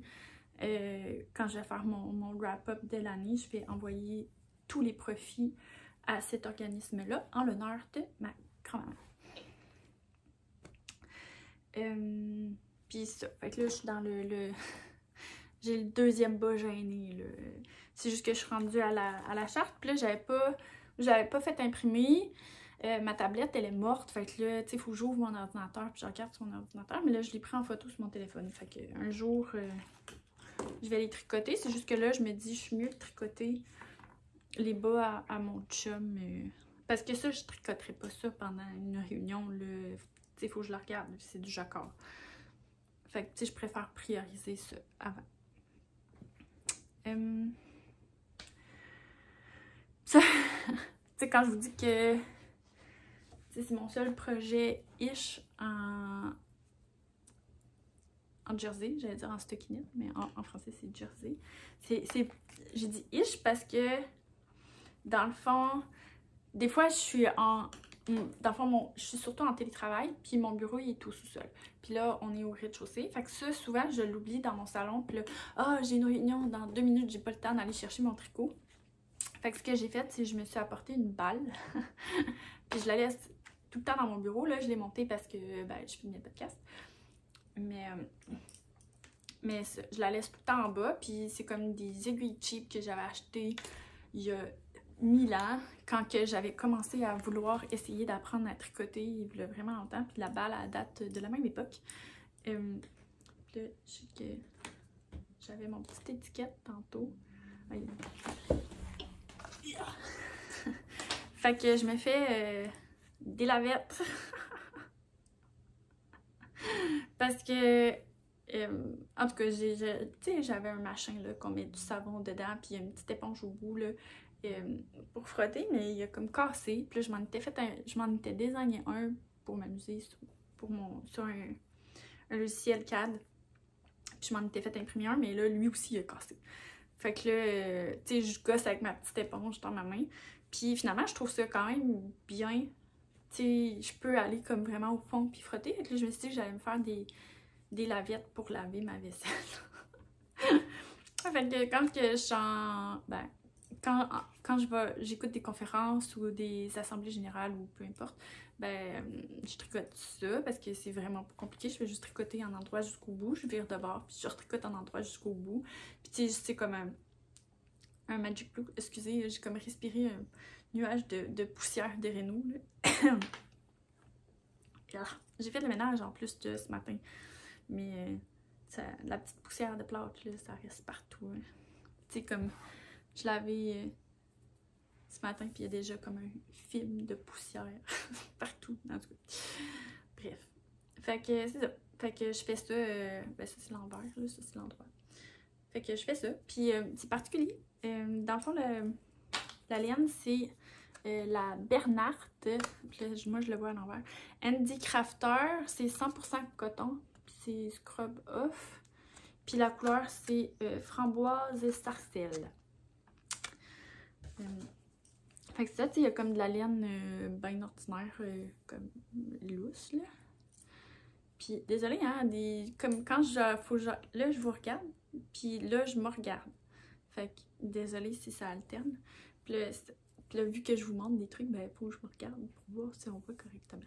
[SPEAKER 1] quand je vais faire mon wrap-up de l'année, je vais envoyer tous les profits à cet organisme-là en l'honneur de ma grand-maman. Puis ça, fait que là, je suis dans j'ai le deuxième bas gêné, là. C'est juste que je suis rendue à la charte, puis là, j'avais pas fait imprimer. Ma tablette, elle est morte, fait que là, tu sais, il faut que j'ouvre mon ordinateur, puis je regarde sur mon ordinateur, mais là, je l'ai pris en photo sur mon téléphone. Fait que un jour, je vais les tricoter. C'est juste que là, je me dis, je suis mieux de tricoter les bas à mon chum. Parce que ça, je tricoterai pas ça pendant une réunion, là. Tu sais, il faut que je le regarde, c'est du jacquard. Fait que, tu sais, je préfère prioriser ça avant. Ça, tu sais, quand je vous dis que c'est mon seul projet ish en jersey, j'allais dire en stockinette, mais en français c'est jersey. J'ai dit ish parce que dans le fond, des fois je suis dans le fond, je suis surtout en télétravail, puis mon bureau il est tout sous-sol. Puis là, on est au rez-de-chaussée. Fait que ça, souvent, je l'oublie dans mon salon. Puis là, j'ai une réunion dans 2 minutes, j'ai pas le temps d'aller chercher mon tricot. Fait que ce que j'ai fait, c'est que je me suis apporté une balle. Puis je la laisse tout le temps dans mon bureau. Là, je l'ai montée parce que je filmais le podcast. Mais je la laisse tout le temps en bas. Puis c'est comme des aiguilles cheap que j'avais achetées il y a 1000 ans, quand que j'avais commencé à vouloir essayer d'apprendre à tricoter il y a vraiment longtemps. Puis la balle, elle date de la même époque. Là, je sais que j'avais mon petite étiquette tantôt. Fait que je me fais des lavettes. Parce que, en tout cas, tu sais, j'avais un machin là, qu'on met du savon dedans, puis il y a une petite éponge au bout là, pour frotter, mais il a comme cassé. Puis là, je m'en étais désigné un pour m'amuser sur un logiciel CAD. Puis je m'en étais fait imprimer un, mais là, lui aussi, il a cassé. Fait que là, tu sais, je gosse avec ma petite éponge dans ma main. Puis finalement, je trouve ça quand même bien. Tu sais, je peux aller comme vraiment au fond puis frotter. Fait que là, je me suis dit que j'allais me faire des lavettes pour laver ma vaisselle. Fait que quand que je suis en... quand j'écoute des conférences ou des assemblées générales ou peu importe, je tricote ça parce que c'est vraiment pas compliqué. Je vais juste tricoter un endroit jusqu'au bout, je vire de bord, puis je retricote un endroit jusqu'au bout. Puis tu sais, c'est comme un magic blue. Excusez, j'ai comme respiré un nuage de poussière des rénaux. J'ai fait le ménage en plus ce matin, mais la petite poussière de plâtre, là, ça reste partout. Hein. Tu sais, comme je l'avais ce matin, puis il y a déjà comme un film de poussière partout, en tout cas. Bref. Fait que c'est ça. Fait que je fais ça, ça c'est l'envers, là, ça c'est l'endroit. Fait que je fais ça, puis c'est particulier. Dans le fond, la laine, c'est la Bernard, moi je le vois à l'envers. Andy Crafter, c'est 100% coton, puis c'est scrub off. Puis la couleur, c'est framboise et sarcelle. Fait que ça, tu sais, il y a comme de la laine bien ordinaire, comme lousse, là. Puis, désolée, hein, comme quand là, je vous regarde, puis là, je me regarde. Fait que, désolée si ça alterne. Puis là, vu que je vous montre des trucs, il faut que je me regarde pour voir si on voit correctement.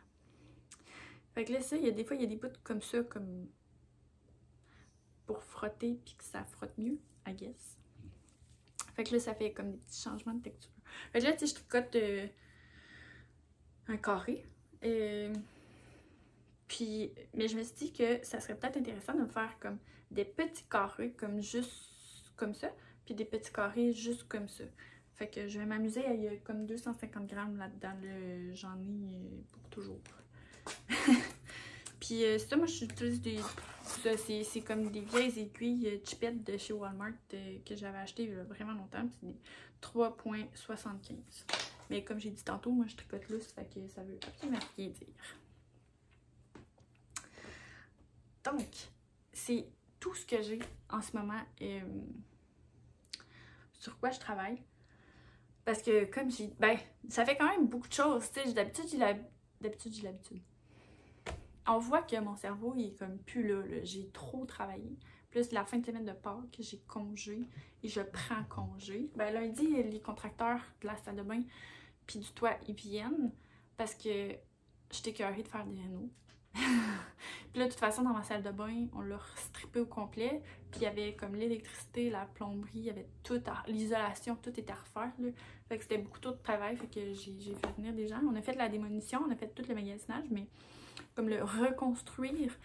[SPEAKER 1] Fait que là, ça, des fois, il y a des bouts comme ça, comme pour frotter, puis que ça frotte mieux, I guess. Fait que là, ça fait comme des petits changements de texture. Fait que là, tu sais, je tricote un carré. Mais je me suis dit que ça serait peut-être intéressant de me faire comme des petits carrés, comme juste comme ça, puis des petits carrés juste comme ça. Fait que je vais m'amuser, il y a comme 250 grammes là-dedans, j'en ai pour toujours. Puis ça, moi, j'utilise c'est comme des vieilles aiguilles chipettes de chez Walmart que j'avais acheté il y a vraiment longtemps. C'est des 3,75. Mais comme j'ai dit tantôt, moi, je tricote lousse, fait que ça veut absolument rien dire. Donc, c'est tout ce que j'ai en ce moment sur quoi je travaille. Parce que, comme j'ai... ça fait quand même beaucoup de choses, tu sais. D'habitude, j'ai l'habitude. On voit que mon cerveau, il est comme plus là. J'ai trop travaillé. Plus la fin de semaine de Pâques, j'ai congé et je prends congé. Lundi, les contracteurs de la salle de bain puis du toit, ils viennent parce que j'étais écœurée de faire des rénaux. Puis là, de toute façon, dans ma salle de bain, on l'a strippé au complet. Puis il y avait comme l'électricité, la plomberie, il y avait tout, l'isolation, tout était à refaire. Là. Fait que c'était beaucoup trop de travail. Fait que j'ai fait venir des gens. On a fait de la démolition, on a fait tout le magasinage, mais comme le reconstruire,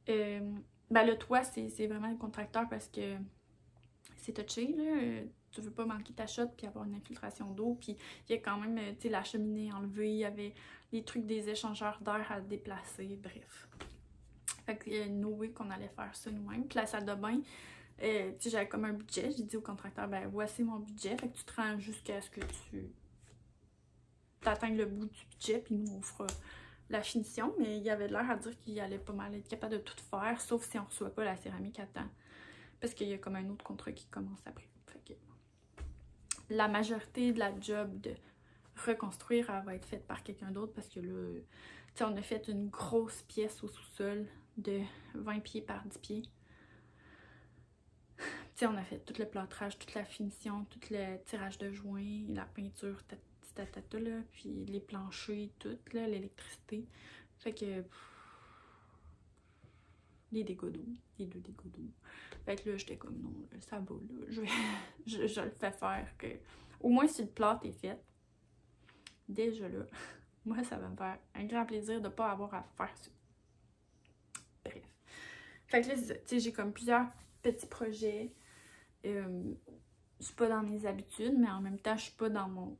[SPEAKER 1] ben le toit, c'est vraiment le contracteur parce que c'est touché, là. Tu veux pas manquer ta shot puis avoir une infiltration d'eau. Puis il y a quand même, tu sais, la cheminée enlevée, il y avait les trucs des échangeurs d'air à déplacer, bref. Fait qu'il y a no way qu'on allait faire ça nous-mêmes. Puis la salle de bain, tu sais, j'avais comme un budget. J'ai dit au contracteur, ben voici mon budget. Fait que tu te rends jusqu'à ce que tu atteignes le bout du budget, puis nous, on fera la finition. Mais il y avait l'air à dire qu'il allait pas mal être capable de tout faire, sauf si on reçoit pas la céramique à temps. Parce qu'il y a comme un autre contrat qui commence après. Fait que la majorité de la job de reconstruire, elle va être faite par quelqu'un d'autre parce que là, tu sais, on a fait une grosse pièce au sous-sol de 20 pieds par 10 pieds. Tu sais, on a fait tout le plâtrage, toute la finition, tout le tirage de joints, la peinture, tatata, là, puis les planchers, tout, là, l'électricité. Fait que... les dégâts d'eau, les 2 dégâts d'eau. Fait que là, j'étais comme, non, ça va, là, je le fais faire. Que... Au moins, si le plâtre est fait, déjà là, moi, ça va me faire un grand plaisir de ne pas avoir à faire ça. Bref. Fait que là, tu sais, j'ai comme plusieurs petits projets. C'est pas dans mes habitudes, mais en même temps, je suis pas dans mon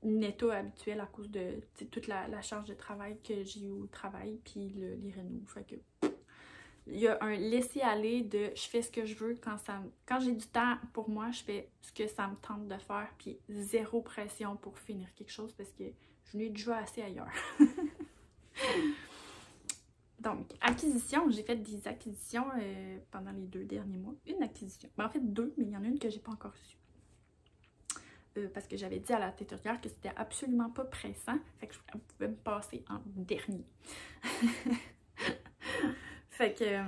[SPEAKER 1] état habituel à cause de toute la charge de travail que j'ai eu au travail, puis les rénaux. Fait que il y a un laisser-aller de je fais ce que je veux quand j'ai du temps pour moi, je fais ce que ça me tente de faire, puis zéro pression pour finir quelque chose parce que je n'ai déjà assez ailleurs. Donc, acquisition, j'ai fait des acquisitions pendant les 2 derniers mois. Une acquisition. Ben, en fait 2, mais il y en a une que j'ai pas encore reçue. Parce que j'avais dit à la teinturière que c'était absolument pas pressant. Fait que elle pouvait me passer en dernier. Fait que,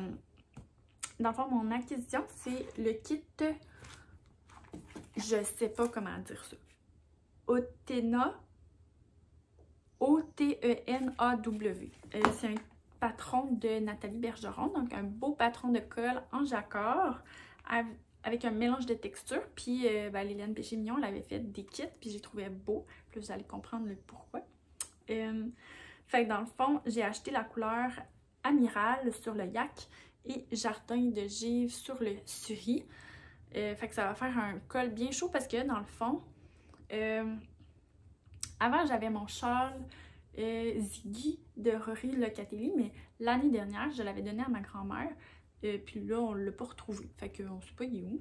[SPEAKER 1] dans le fond, mon acquisition, c'est le kit, je sais pas comment dire ça, Otena, O-T-E-N-A-W. C'est un patron de Nathalie Bergeron, donc un beau patron de colle en jacquard, avec un mélange de textures. Puis ben, Liliane Péché-Mignon, elle avait fait des kits, puis j'ai trouvé beau. Puis vous allez comprendre le pourquoi. Fait que dans le fond, j'ai acheté la couleur Amiral sur le yak et Jardin de Givre sur le Suri. Fait que ça va faire un col bien chaud parce que dans le fond, avant j'avais mon châle Ziggy de Rory Locatelli, mais l'année dernière, je l'avais donné à ma grand-mère. Puis là, on l'a pas retrouvé. Fait qu'on sait pas il est où.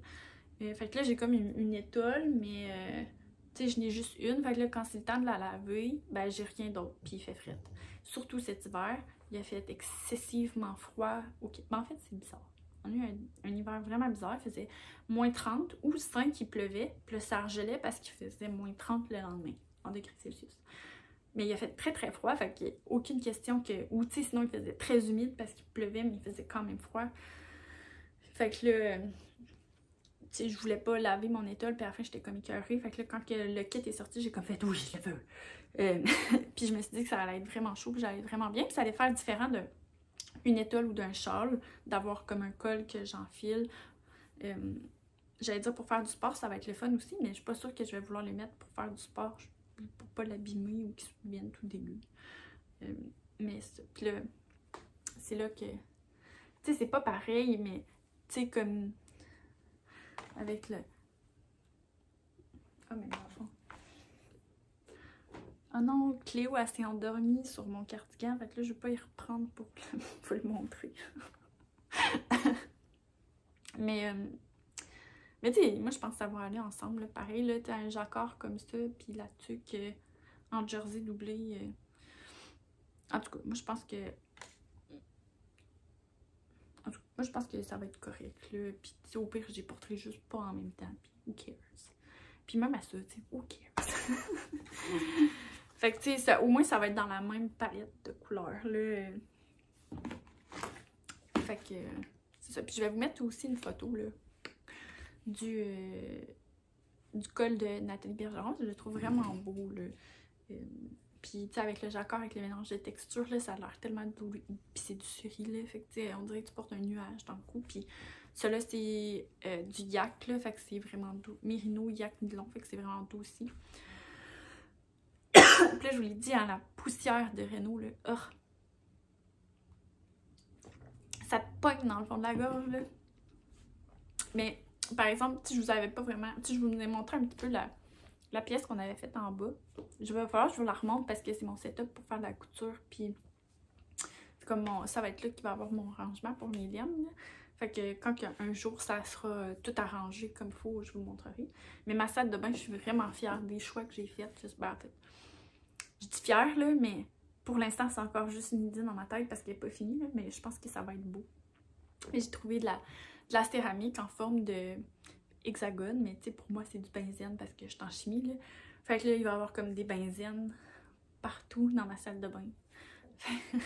[SPEAKER 1] Fait que là, j'ai comme une étole, mais tu sais, je n'ai juste une. Fait que là, quand c'est le temps de la laver, ben j'ai rien d'autre. Puis il fait fret. Surtout cet hiver, il a fait excessivement froid. Okay. Ben, en fait, c'est bizarre. On a eu un hiver vraiment bizarre. Il faisait moins 30 ou 5, il pleuvait. Puis là, ça regelait parce qu'il faisait moins 30 le lendemain, en degrés Celsius. Mais il a fait très très froid, fait qu'il n'y a aucune question que... Ou tu sais, sinon il faisait très humide parce qu'il pleuvait, mais il faisait quand même froid. Fait que là, tu sais, je voulais pas laver mon étole, puis à la fin j'étais comme écœurée. Fait que là, quand le kit est sorti, j'ai comme fait oui, je le veux. Puis je me suis dit que ça allait être vraiment chaud, puis j'allais être vraiment bien. Puis ça allait faire différent d'une étole ou d'un châle, d'avoir comme un col que j'enfile. J'allais dire pour faire du sport, ça va être le fun aussi, mais je suis pas sûre que je vais vouloir les mettre pour faire du sport. Pour pas l'abîmer ou qu'il se souvienne tout dégueu. Mais puis là, c'est là que... Tu sais, c'est pas pareil, mais tu sais, comme... Avec le... Ah, mais dans le fond... Ah non, Cléo, elle s'est endormie sur mon cardigan. Fait que là, je vais pas y reprendre pour vous le montrer. Mais tu sais, moi, je pense que ça va aller ensemble. Là. Pareil, là, t'as un jacquard comme ça, puis la tuque en jersey doublé. En tout cas, moi, je pense que... En tout cas, moi, je pense que ça va être correct, là. Puis, au pire, j'y porterai juste pas en même temps. Puis, who cares? Puis même à ça, tu sais, who cares? Fait que, tu sais, au moins, ça va être dans la même palette de couleurs, là. Fait que, c'est ça. Puis, je vais vous mettre aussi une photo, là, du du col de Nathalie Bergeron. Je le trouve vraiment beau, là. Puis, tu sais, avec le jacquard, avec le mélange de textures, là, ça a l'air tellement doux. Puis c'est du cerise, là. Fait que, tu sais, on dirait que tu portes un nuage dans le cou. Puis, celui-là, c'est du yak, là. Fait que c'est vraiment doux. Mérino, yak, nylon. Fait que c'est vraiment doux aussi. Puis là, je vous l'ai dit, hein, la poussière de Renault, là. Oh. Ça te pogne dans le fond de la gorge, là. Mais, par exemple, si je vous avais pas vraiment... Si je vous ai montré un petit peu la pièce qu'on avait faite en bas. Il va falloir que je vous la remonte parce que c'est mon setup pour faire de la couture. Puis, c'est comme ça va être là qu'il va avoir mon rangement pour mes liens. Fait que quand un jour ça sera tout arrangé comme il faut, je vous montrerai. Mais ma salle de bain, je suis vraiment fière des choix que j'ai faits. Je dis fière, là, mais pour l'instant, c'est encore juste une idée dans ma tête parce qu'elle n'est pas finie, là, mais je pense que ça va être beau. Et j'ai trouvé de la céramique en forme de hexagone, mais tu sais, pour moi, c'est du benzène parce que je suis en chimie, là. Fait que là, il va y avoir comme des benzènes partout dans ma salle de bain. Puis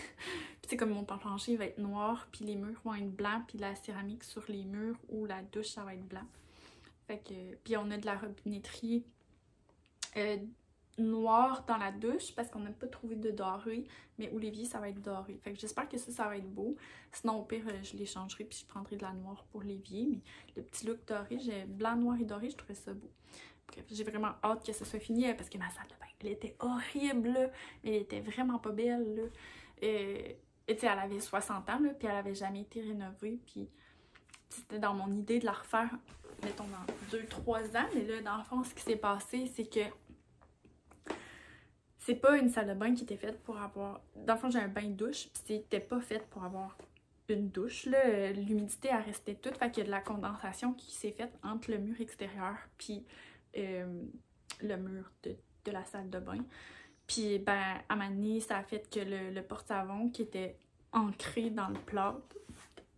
[SPEAKER 1] c'est comme mon plancher va être noir, puis les murs vont être blancs, puis la céramique sur les murs ou la douche, ça va être blanc. Fait que, puis on a de la robinetterie noire dans la douche parce qu'on n'a pas trouvé de doré, mais au l'évier ça va être doré. Fait que j'espère que ça va être beau. Sinon au pire je les changerai puis je prendrai de la noire pour l'évier, mais le petit look doré, j'ai blanc, noir et doré, je trouvais ça beau. Bref, j'ai vraiment hâte que ça soit fini parce que ma salle de bain, elle était horrible, là. Elle était vraiment pas belle, là. Et tu sais, elle avait 60 ans, là, puis elle avait jamais été rénovée, puis c'était dans mon idée de la refaire, mettons, dans 2-3 ans, mais là, dans le fond, ce qui s'est passé, c'est que c'est pas une salle de bain qui était faite pour avoir... Dans le fond, j'ai un bain-douche, puis c'était pas fait pour avoir une douche, là. L'humidité, elle restait toute, fait qu'il y a de la condensation qui s'est faite entre le mur extérieur puis le mur de la salle de bain. Puis, ben, à un moment donné, ça a fait que le porte-savon qui était ancré dans le plâtre,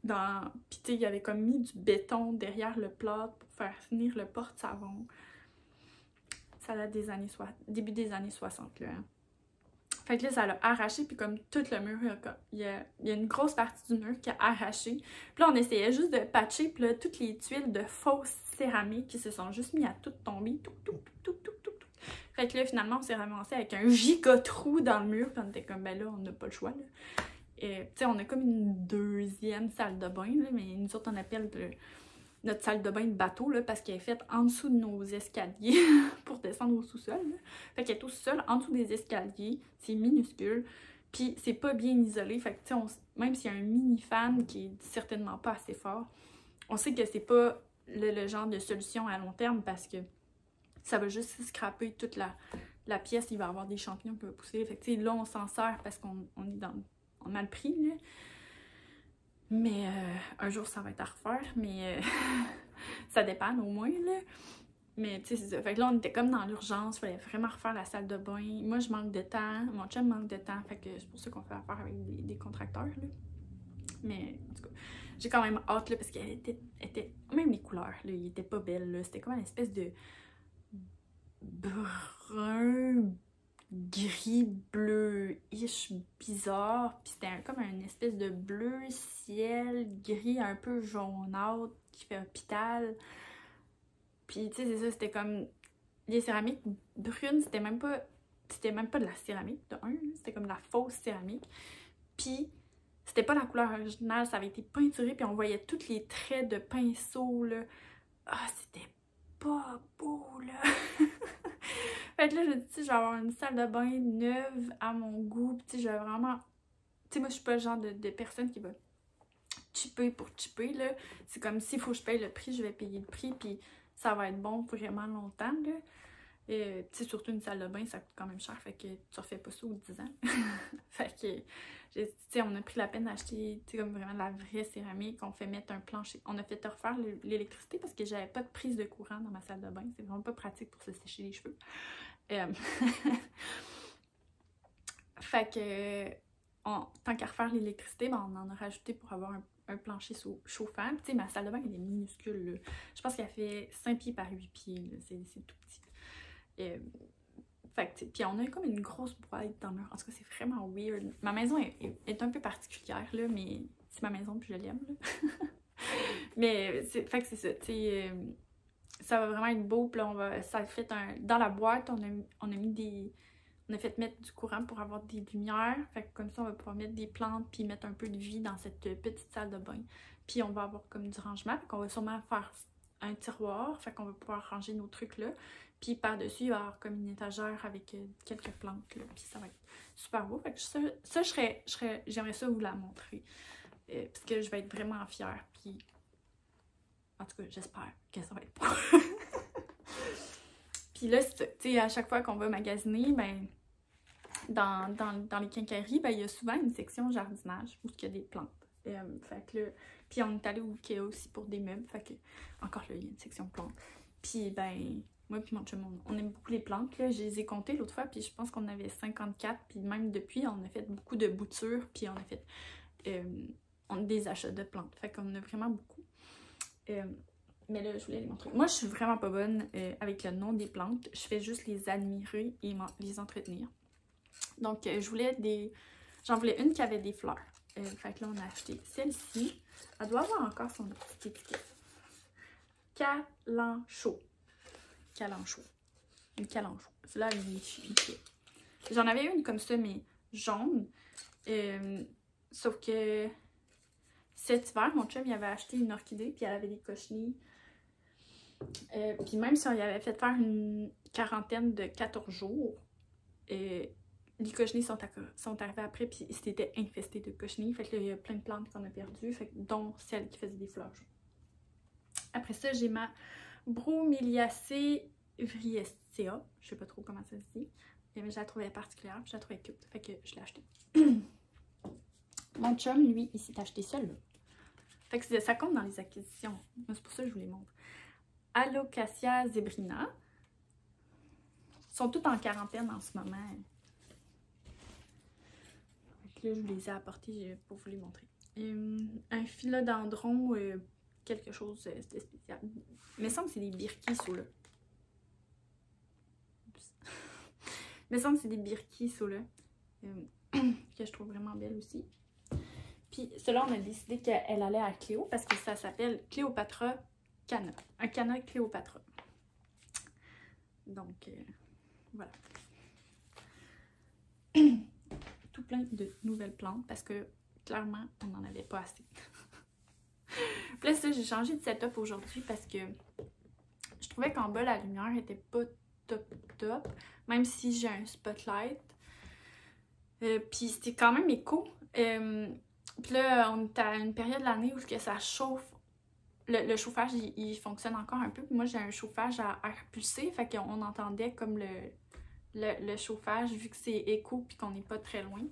[SPEAKER 1] puis tu sais, il y avait comme mis du béton derrière le plâtre pour faire finir le porte-savon. Ça date des années début des années 60, là. Hein. Fait que là, ça l'a arraché, puis comme tout le mur, il y a une grosse partie du mur qui a arraché. Puis là, on essayait juste de patcher, puis là, toutes les tuiles de fausses céramiques qui se sont juste mis à tout tomber, tout. Fait que là, finalement, on s'est ramassé avec un giga trou dans le mur, puis on était comme, ben là, on n'a pas le choix, là. Et, tu sais, on a comme une deuxième salle de bain, là, mais nous autres, on appelle notre salle de bain de bateau, là, parce qu'elle est faite en dessous de nos escaliers pour descendre au sous-sol. Fait qu'elle est au sous-sol, en dessous des escaliers, c'est minuscule, puis c'est pas bien isolé, fait que, tu sais, même s'il y a un mini-fan qui est certainement pas assez fort, on sait que c'est pas le genre de solution à long terme, parce que ça va juste scraper toute la pièce, il va y avoir des champignons qui vont pousser. Fait que, tu sais, là, on s'en sert parce qu'on est on a le prix, là. Mais un jour, ça va être à refaire, mais ça dépend au moins, là. Mais, tu sais, c'est ça. Fait que là, on était comme dans l'urgence, il fallait vraiment refaire la salle de bain. Moi, je manque de temps, mon chum manque de temps, fait que c'est pour ça qu'on fait affaire avec des contracteurs, là. Mais, en tout cas, j'ai quand même hâte, là, parce qu'elle était... Même les couleurs, là, ils étaient pas belles, là. C'était comme une espèce de brun, gris, bleu-ish bizarre. Puis c'était comme une espèce de bleu ciel, gris un peu jaunâtre qui fait hôpital. Puis tu sais, c'est ça, c'était comme... Les céramiques brunes, c'était même pas de la céramique, de un, c'était comme de la fausse céramique. Puis c'était pas la couleur originale, ça avait été peinturé, puis on voyait tous les traits de pinceau, là. Ah, c'était pas beau, là! Fait que là, je me dis, je vais avoir une salle de bain neuve à mon goût. Puis, tu sais, je vais vraiment... Tu sais, moi, je suis pas le genre de personne qui va chipper pour chipper, là. C'est comme s'il faut que je paye le prix, je vais payer le prix, puis ça va être bon vraiment longtemps, là. Et, tu sais, surtout une salle de bain, ça coûte quand même cher, fait que tu refais pas ça aux 10 ans. Fait que, tu sais, on a pris la peine d'acheter, tu sais, comme vraiment de la vraie céramique. On fait mettre un plancher. On a fait refaire l'électricité parce que j'avais pas de prise de courant dans ma salle de bain. C'est vraiment pas pratique pour se sécher les cheveux. Fait que, tant qu'à refaire l'électricité, ben, on en a rajouté pour avoir un plancher chauffant. Tu sais, ma salle de bain, elle est minuscule, là. Je pense qu'elle fait 5 pieds par 8 pieds, c'est tout petit. Fait que, puis on a comme une grosse boîte dans le mur. En tout cas, c'est vraiment weird. Ma maison est un peu particulière, là, mais c'est ma maison puis je l'aime, là. Mais, fait que c'est ça, tu sais... ça va vraiment être beau. Puis là, ça fait dans la boîte, on a fait mettre du courant pour avoir des lumières. Fait que comme ça, on va pouvoir mettre des plantes puis mettre un peu de vie dans cette petite salle de bain. Puis on va avoir comme du rangement. Fait qu'on va sûrement faire un tiroir. Fait qu'on va pouvoir ranger nos trucs là. Puis par-dessus, il va y avoir comme une étagère avec quelques plantes là. Puis ça va être super beau. Fait que ça j'aimerais ça vous la montrer. Parce que je vais être vraiment fière. Puis en tout cas, j'espère que ça va être beau. Puis là, tu sais, à chaque fois qu'on va magasiner, ben dans les quincailleries, ben il y a souvent une section jardinage où il y a des plantes. Fait que là, puis on est allé au Ikea aussi pour des meubles. Fait que, encore là, il y a une section plantes. Puis ben, moi puis mon chum, on aime beaucoup les plantes. Là. Je les ai comptées l'autre fois, puis je pense qu'on avait 54. Puis même depuis, on a fait beaucoup de boutures, puis on a fait des achats de plantes. Fait qu'on a vraiment beaucoup. Mais là, je voulais les montrer. Moi, je suis vraiment pas bonne avec le nom des plantes. Je fais juste les admirer et les entretenir. Donc, j'en voulais une qui avait des fleurs. Fait que là, on a acheté celle-ci. Elle doit avoir encore son petite étiquette. Calanchot. Calanchot. Une calanchot. Celle-là, elle est chic. J'en avais une comme ça, mais jaune. Sauf que cet hiver, mon chum, il avait acheté une orchidée, puis elle avait des cochenilles. Puis même si on y avait fait faire une quarantaine de 14 jours, les cochenilles sont arrivées après, puis c'était infesté de cochenilles. Fait que là, il y a plein de plantes qu'on a perdues, dont celle qui faisait des fleurs. Après ça, j'ai ma Bromeliaceae vriestea. Je sais pas trop comment ça se dit. Mais je la trouvais particulière, je la trouvais cute. Fait que je l'ai achetée. Mon chum, lui, il s'est acheté celle-là. Fait que ça compte dans les acquisitions. C'est pour ça que je vous les montre. Alocasia zebrina. Ils sont toutes en quarantaine en ce moment. Là, je vous les ai apportés pour vous les montrer. Un philodendron, quelque chose de spécial. Il me semble que c'est des birkis, ceux-là. Il me semble que c'est des birkis, ceux-là. Que je trouve vraiment belle aussi. Puis, ceux-là, on a décidé qu'elle allait à Cléo parce que ça s'appelle Cléopatra Cana. Un Cana Cléopatra. Donc, voilà. Tout plein de nouvelles plantes parce que clairement, on n'en avait pas assez. Puis là, ça, j'ai changé de setup aujourd'hui parce que je trouvais qu'en bas, la lumière était pas top. Même si j'ai un spotlight. Puis c'était quand même éco. Puis là, on est à une période de l'année où ça chauffe. Le chauffage, il fonctionne encore un peu. Puis moi, j'ai un chauffage à air pulsé. Fait qu'on entendait comme le chauffage vu que c'est éco puis qu'on n'est pas très loin.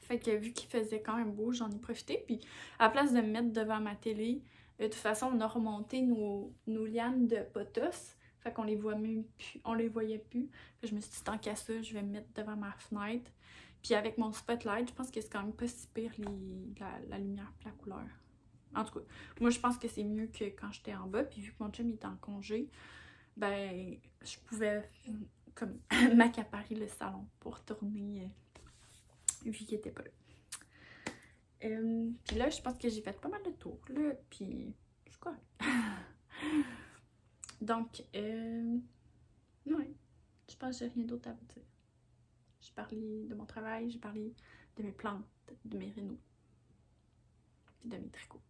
[SPEAKER 1] Fait que vu qu'il faisait quand même beau, j'en ai profité. Puis à la place de me mettre devant ma télé, de toute façon, on a remonté nos lianes de potos. Fait qu'on les voit même plus, on les voyait plus. Fait que je me suis dit, tant qu'à ça, je vais me mettre devant ma fenêtre. Puis avec mon spotlight, je pense que c'est quand même pas si pire la lumière et la couleur. En tout cas, moi je pense que c'est mieux que quand j'étais en bas. Puis vu que mon chum était en congé, ben je pouvais comme m'accaparer le salon pour tourner vu qu'il était pas là. Puis là, je pense que j'ai fait pas mal de tours là. Puis je suis correcte. Donc, ouais, je pense que j'ai rien d'autre à vous dire. J'ai parlé de mon travail, j'ai parlé de mes plantes, de mes rénaux, puis de mes tricots.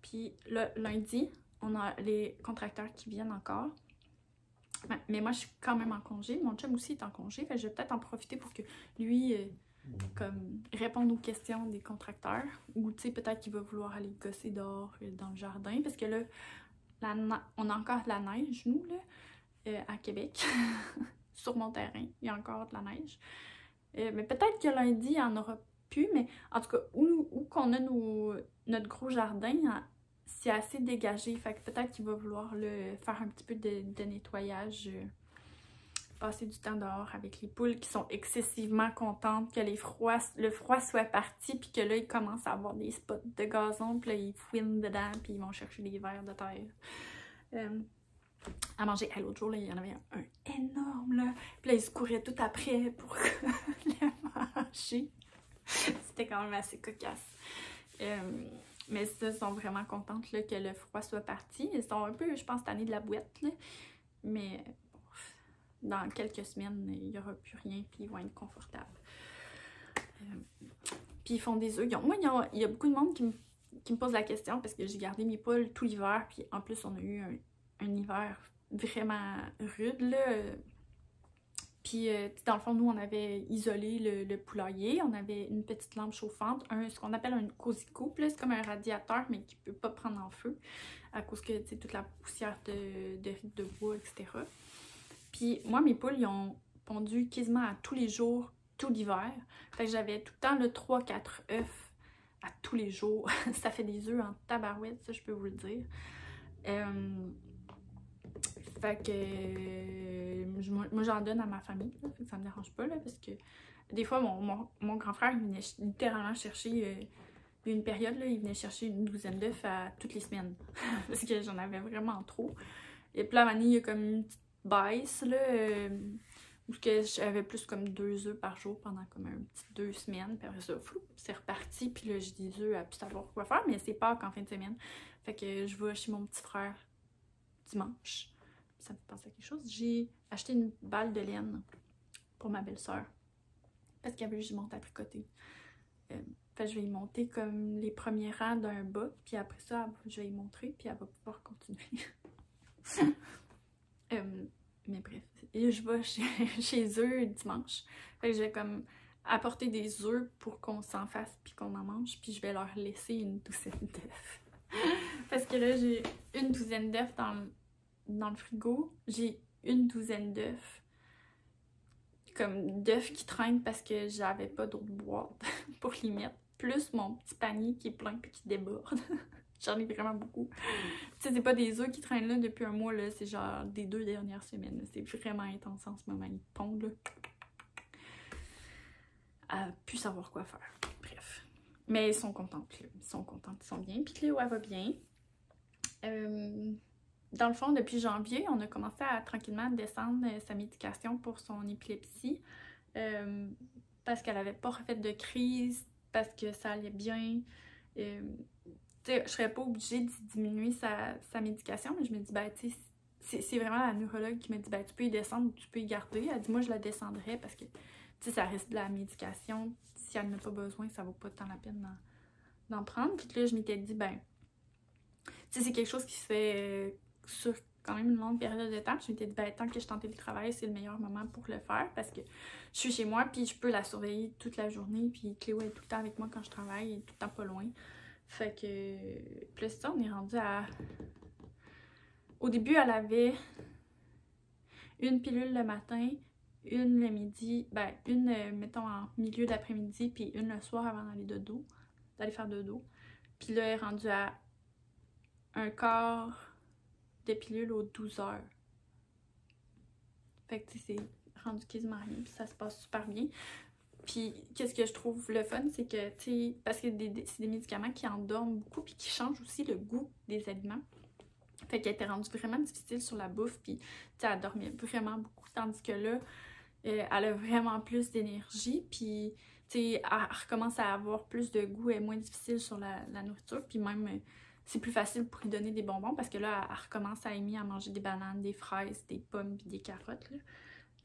[SPEAKER 1] Puis là, lundi, on a les contracteurs qui viennent encore. Mais moi, je suis quand même en congé. Mon chum aussi est en congé. Fait que je vais peut-être en profiter pour que lui, comme, réponde aux questions des contracteurs. Ou, tu sais, peut-être qu'il va vouloir aller gosser dehors dans le jardin. Parce que là, on a encore de la neige, nous, là, à Québec. Sur mon terrain, il y a encore de la neige. Mais peut-être que lundi, il n'y en aura plus. Mais en tout cas, où qu'on a notre gros jardin, c'est assez dégagé. Fait que peut-être qu'il va vouloir faire un petit peu de nettoyage. Passer du temps dehors avec les poules qui sont excessivement contentes que le froid soit parti. Puis que là, ils commencent à avoir des spots de gazon. Puis là, ils fouinent dedans. Puis ils vont chercher des vers de terre. À manger. L'autre jour, là, il y en avait un énorme, là. Puis là, ils se couraient tout après pour le manger. C'était quand même assez cocasse. Mais ça, elles sont vraiment contentes là, que le froid soit parti. Elles sont un peu, je pense, tannées de la boîte, là. Mais bon, dans quelques semaines, il n'y aura plus rien, puis ils vont être confortables. Puis ils font des œufs. Moi, il y a beaucoup de monde qui me pose la question parce que j'ai gardé mes poules tout l'hiver. Puis en plus, on a eu un hiver vraiment rude, là. Puis dans le fond, nous, on avait isolé le poulailler. On avait une petite lampe chauffante, ce qu'on appelle un cosy coupe. C'est comme un radiateur, mais qui ne peut pas prendre en feu à cause que, tu sais, toute la poussière de rides de bois, etc. Puis moi, mes poules, ils ont pondu quasiment à tous les jours, tout l'hiver. Fait que j'avais tout le temps le 3-4 œufs à tous les jours. Ça fait des œufs en tabarouette, ça je peux vous le dire. Fait que moi j'en donne à ma famille, là, fait que ça me dérange pas, là, parce que des fois mon grand frère il venait littéralement chercher, il y a une période, là, il venait chercher une douzaine d'œufs à toutes les semaines. Parce que j'en avais vraiment trop. Et puis là, il y a comme une petite baisse, là, où j'avais plus comme 2 œufs par jour pendant comme un petit 2 semaines. Puis après ça, c'est reparti. Puis là, j'ai des œufs à plus savoir quoi faire. Mais c'est pas qu'en fin de semaine. Fait que je vais chez mon petit frère dimanche. Ça me fait penser à quelque chose. J'ai acheté une balle de laine pour ma belle-sœur. Parce qu'elle veut que je monte à tricoter. Fait que je vais y monter comme les premiers rangs d'un bas. Puis après ça, je vais y montrer. Puis elle va pouvoir continuer. Mais bref, et je vais chez eux dimanche. Fait que je vais comme apporter des œufs pour qu'on s'en fasse puis qu'on en mange. Puis je vais leur laisser une douzaine d'œufs. Parce que là, j'ai une douzaine d'œufs dans le frigo. J'ai une douzaine d'œufs. Comme d'œufs qui traînent parce que j'avais pas d'autres boîtes pour les mettre. Plus mon petit panier qui est plein puis qui déborde. J'en ai vraiment beaucoup. Tu sais, c'est pas des œufs qui traînent là depuis un mois, là. C'est genre des 2 dernières semaines. C'est vraiment intense en ce moment. Ils pondent, là. À plus savoir quoi faire. Bref. Mais ils sont contentes, là. Ils sont contentes, ils sont bien. Puis Cléo, elle va bien. Dans le fond, depuis janvier, on a commencé à tranquillement descendre sa médication pour son épilepsie. Parce qu'elle avait pas refait de crise. Parce que ça allait bien. Je serais pas obligée de diminuer sa médication, mais je me dis, ben, tu sais, c'est vraiment la neurologue qui me dit, ben, tu peux y descendre ou tu peux y garder. Elle dit, moi, je la descendrais parce que, tu sais, ça reste de la médication. Si elle n'a pas besoin, ça vaut pas tant la peine d'en prendre. Puis là, je m'étais dit, ben, tu sais, c'est quelque chose qui se fait sur quand même une longue période de temps. Je m'étais dit, ben, tant que je suis en télétravail, c'est le meilleur moment pour le faire parce que je suis chez moi, puis je peux la surveiller toute la journée. Puis Cléo est tout le temps avec moi quand je travaille, elle est tout le temps pas loin. Fait que, plus ça, on est rendu à... Au début, elle avait une pilule le matin, une le midi, ben, une, mettons, en milieu d'après-midi, puis une le soir avant d'aller faire dodo. Puis là, elle est rendue à un quart de pilule aux 12 heures. Fait que, tu sais, c'est rendu quasiment rien, puis ça se passe super bien. Puis, qu'est-ce que je trouve le fun, c'est que, tu sais, parce que c'est des médicaments qui endorment beaucoup, puis qui changent aussi le goût des aliments. Fait qu'elle était rendue vraiment difficile sur la bouffe, puis, tu sais, elle dormait vraiment beaucoup, tandis que là, elle a vraiment plus d'énergie, puis, tu sais, elle recommence à avoir plus de goût, elle est moins difficile sur la nourriture, puis même, c'est plus facile pour lui donner des bonbons, parce que là, elle recommence à aimer à manger des bananes, des fraises, des pommes, puis des carottes, là.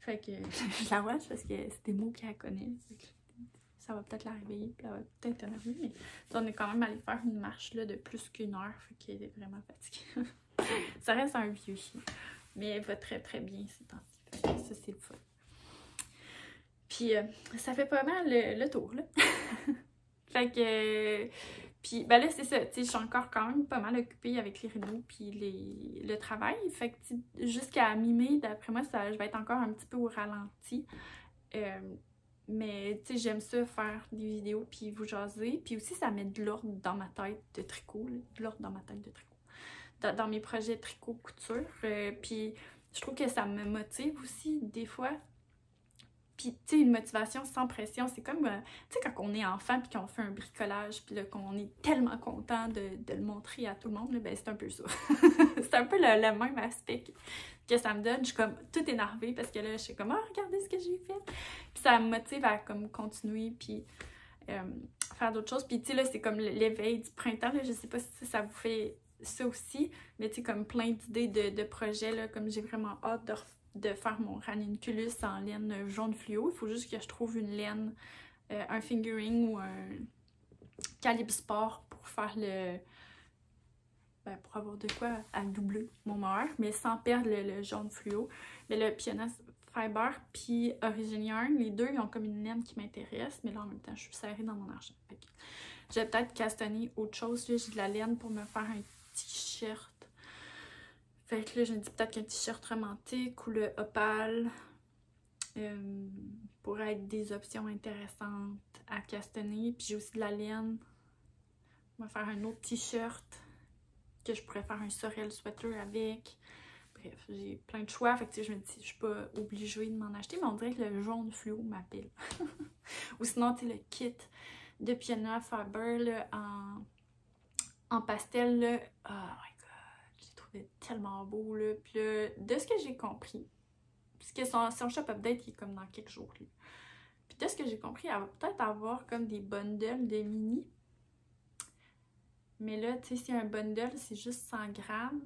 [SPEAKER 1] Fait que je la watch parce que c'est des mots qu'elle connaît. Ça va peut-être la réveiller, puis elle va peut-être énerver, mais on est quand même allé faire une marche là, de plus qu'1 heure, fait qu'elle est vraiment fatiguée. Ça reste un vieux chien, mais elle va très très bien ces temps-ci. Fait que ça, c'est le fun. Puis ça fait pas mal le tour, là. Fait que... Puis, ben là, c'est ça, tu sais, je suis encore quand même pas mal occupée avec les rideaux puis le travail. Fait que jusqu'à mi-mai, d'après moi, je vais être encore un petit peu au ralenti. Mais, tu sais, j'aime ça, faire des vidéos puis vous jaser. Puis aussi, ça met de l'ordre dans ma tête de tricot, là, de l'ordre dans ma tête de tricot. Dans mes projets tricot-couture. Puis, je trouve que ça me motive aussi, des fois. Puis, tu sais, une motivation sans pression, c'est comme, tu sais, quand on est enfant puis qu'on fait un bricolage, puis là, qu'on est tellement content de le montrer à tout le monde, là, ben c'est un peu ça. C'est un peu le même aspect que ça me donne. Je suis comme toute énervée parce que là, je suis comme, ah, regardez ce que j'ai fait. Puis ça me motive à comme continuer, puis faire d'autres choses. Puis tu sais, là, c'est comme l'éveil du printemps, là. Je sais pas si ça vous fait ça aussi, mais tu sais, comme plein d'idées de projets, là, comme j'ai vraiment hâte de faire mon ranunculus en laine jaune fluo. Il faut juste que je trouve une laine, un fingering ou un calibre sport pour faire le... Ben, pour avoir de quoi à doubler mon mohair, mais sans perdre le jaune fluo. Mais le Piona Fiber puis Origin Yarn, les deux, ils ont comme une laine qui m'intéresse, mais là, en même temps, je suis serrée dans mon argent. Je vais peut-être castaner autre chose. Là, j'ai de la laine pour me faire un t-shirt. Fait que là, je me dis peut-être qu'un t-shirt romantique ou le opale pourrait être des options intéressantes à castaner. Puis j'ai aussi de la laine. On va faire un autre t-shirt que je pourrais faire un sorel sweater avec. Bref, j'ai plein de choix. Fait que je me dis, je suis pas obligée de m'en acheter, mais on dirait que le jaune fluo m'appelle. Ou sinon, tu sais, le kit de Piona Fiber là, en pastel. Là. Oh my god, j'ai trouvé tellement beau. Là. Puis là, de ce que j'ai compris, puisque son shop update il est comme dans quelques jours. Là. Puis de ce que j'ai compris, elle va peut-être avoir comme des bundles de mini. Mais là, tu sais, si un bundle, c'est juste 100 grammes.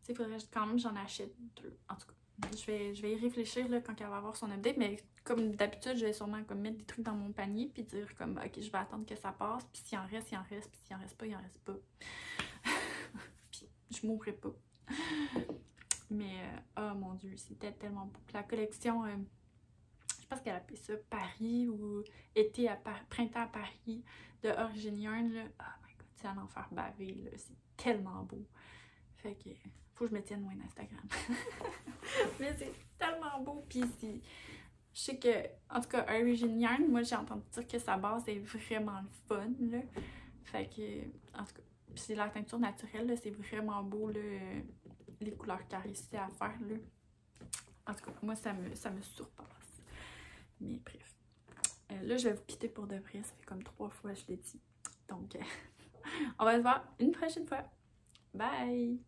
[SPEAKER 1] Tu sais, il faudrait quand même que j'en achète 2. En tout cas, je vais y réfléchir là, quand elle va avoir son update. Mais comme d'habitude, je vais sûrement comme, mettre des trucs dans mon panier. Puis dire comme, ok, je vais attendre que ça passe. Puis s'il en reste, il en reste. Puis s'il en reste pas, il en reste pas. Puis je mourrai pas. Mais, oh mon Dieu, c'était tellement beau. Puis la collection, je pense qu'elle appelait ça Paris ou été à printemps à Paris de Origin Yarn. Là. Oh my god, c'est un enfer bavé. Là. C'est tellement beau. Fait que faut que je me tienne loin d'Instagram. Mais c'est tellement beau. Puis je sais que, en tout cas, Origin Yarn, moi j'ai entendu dire que sa base est vraiment le fun. Là. Fait que, en tout cas, c'est la teinture naturelle. C'est vraiment beau, là, les couleurs qu'elle a réussi à faire. Là. En tout cas, moi ça me surpasse. Mais bref. Là, je vais vous quitter pour de vrai. Ça fait comme 3 fois que je l'ai dit. Donc, on va se voir une prochaine fois. Bye!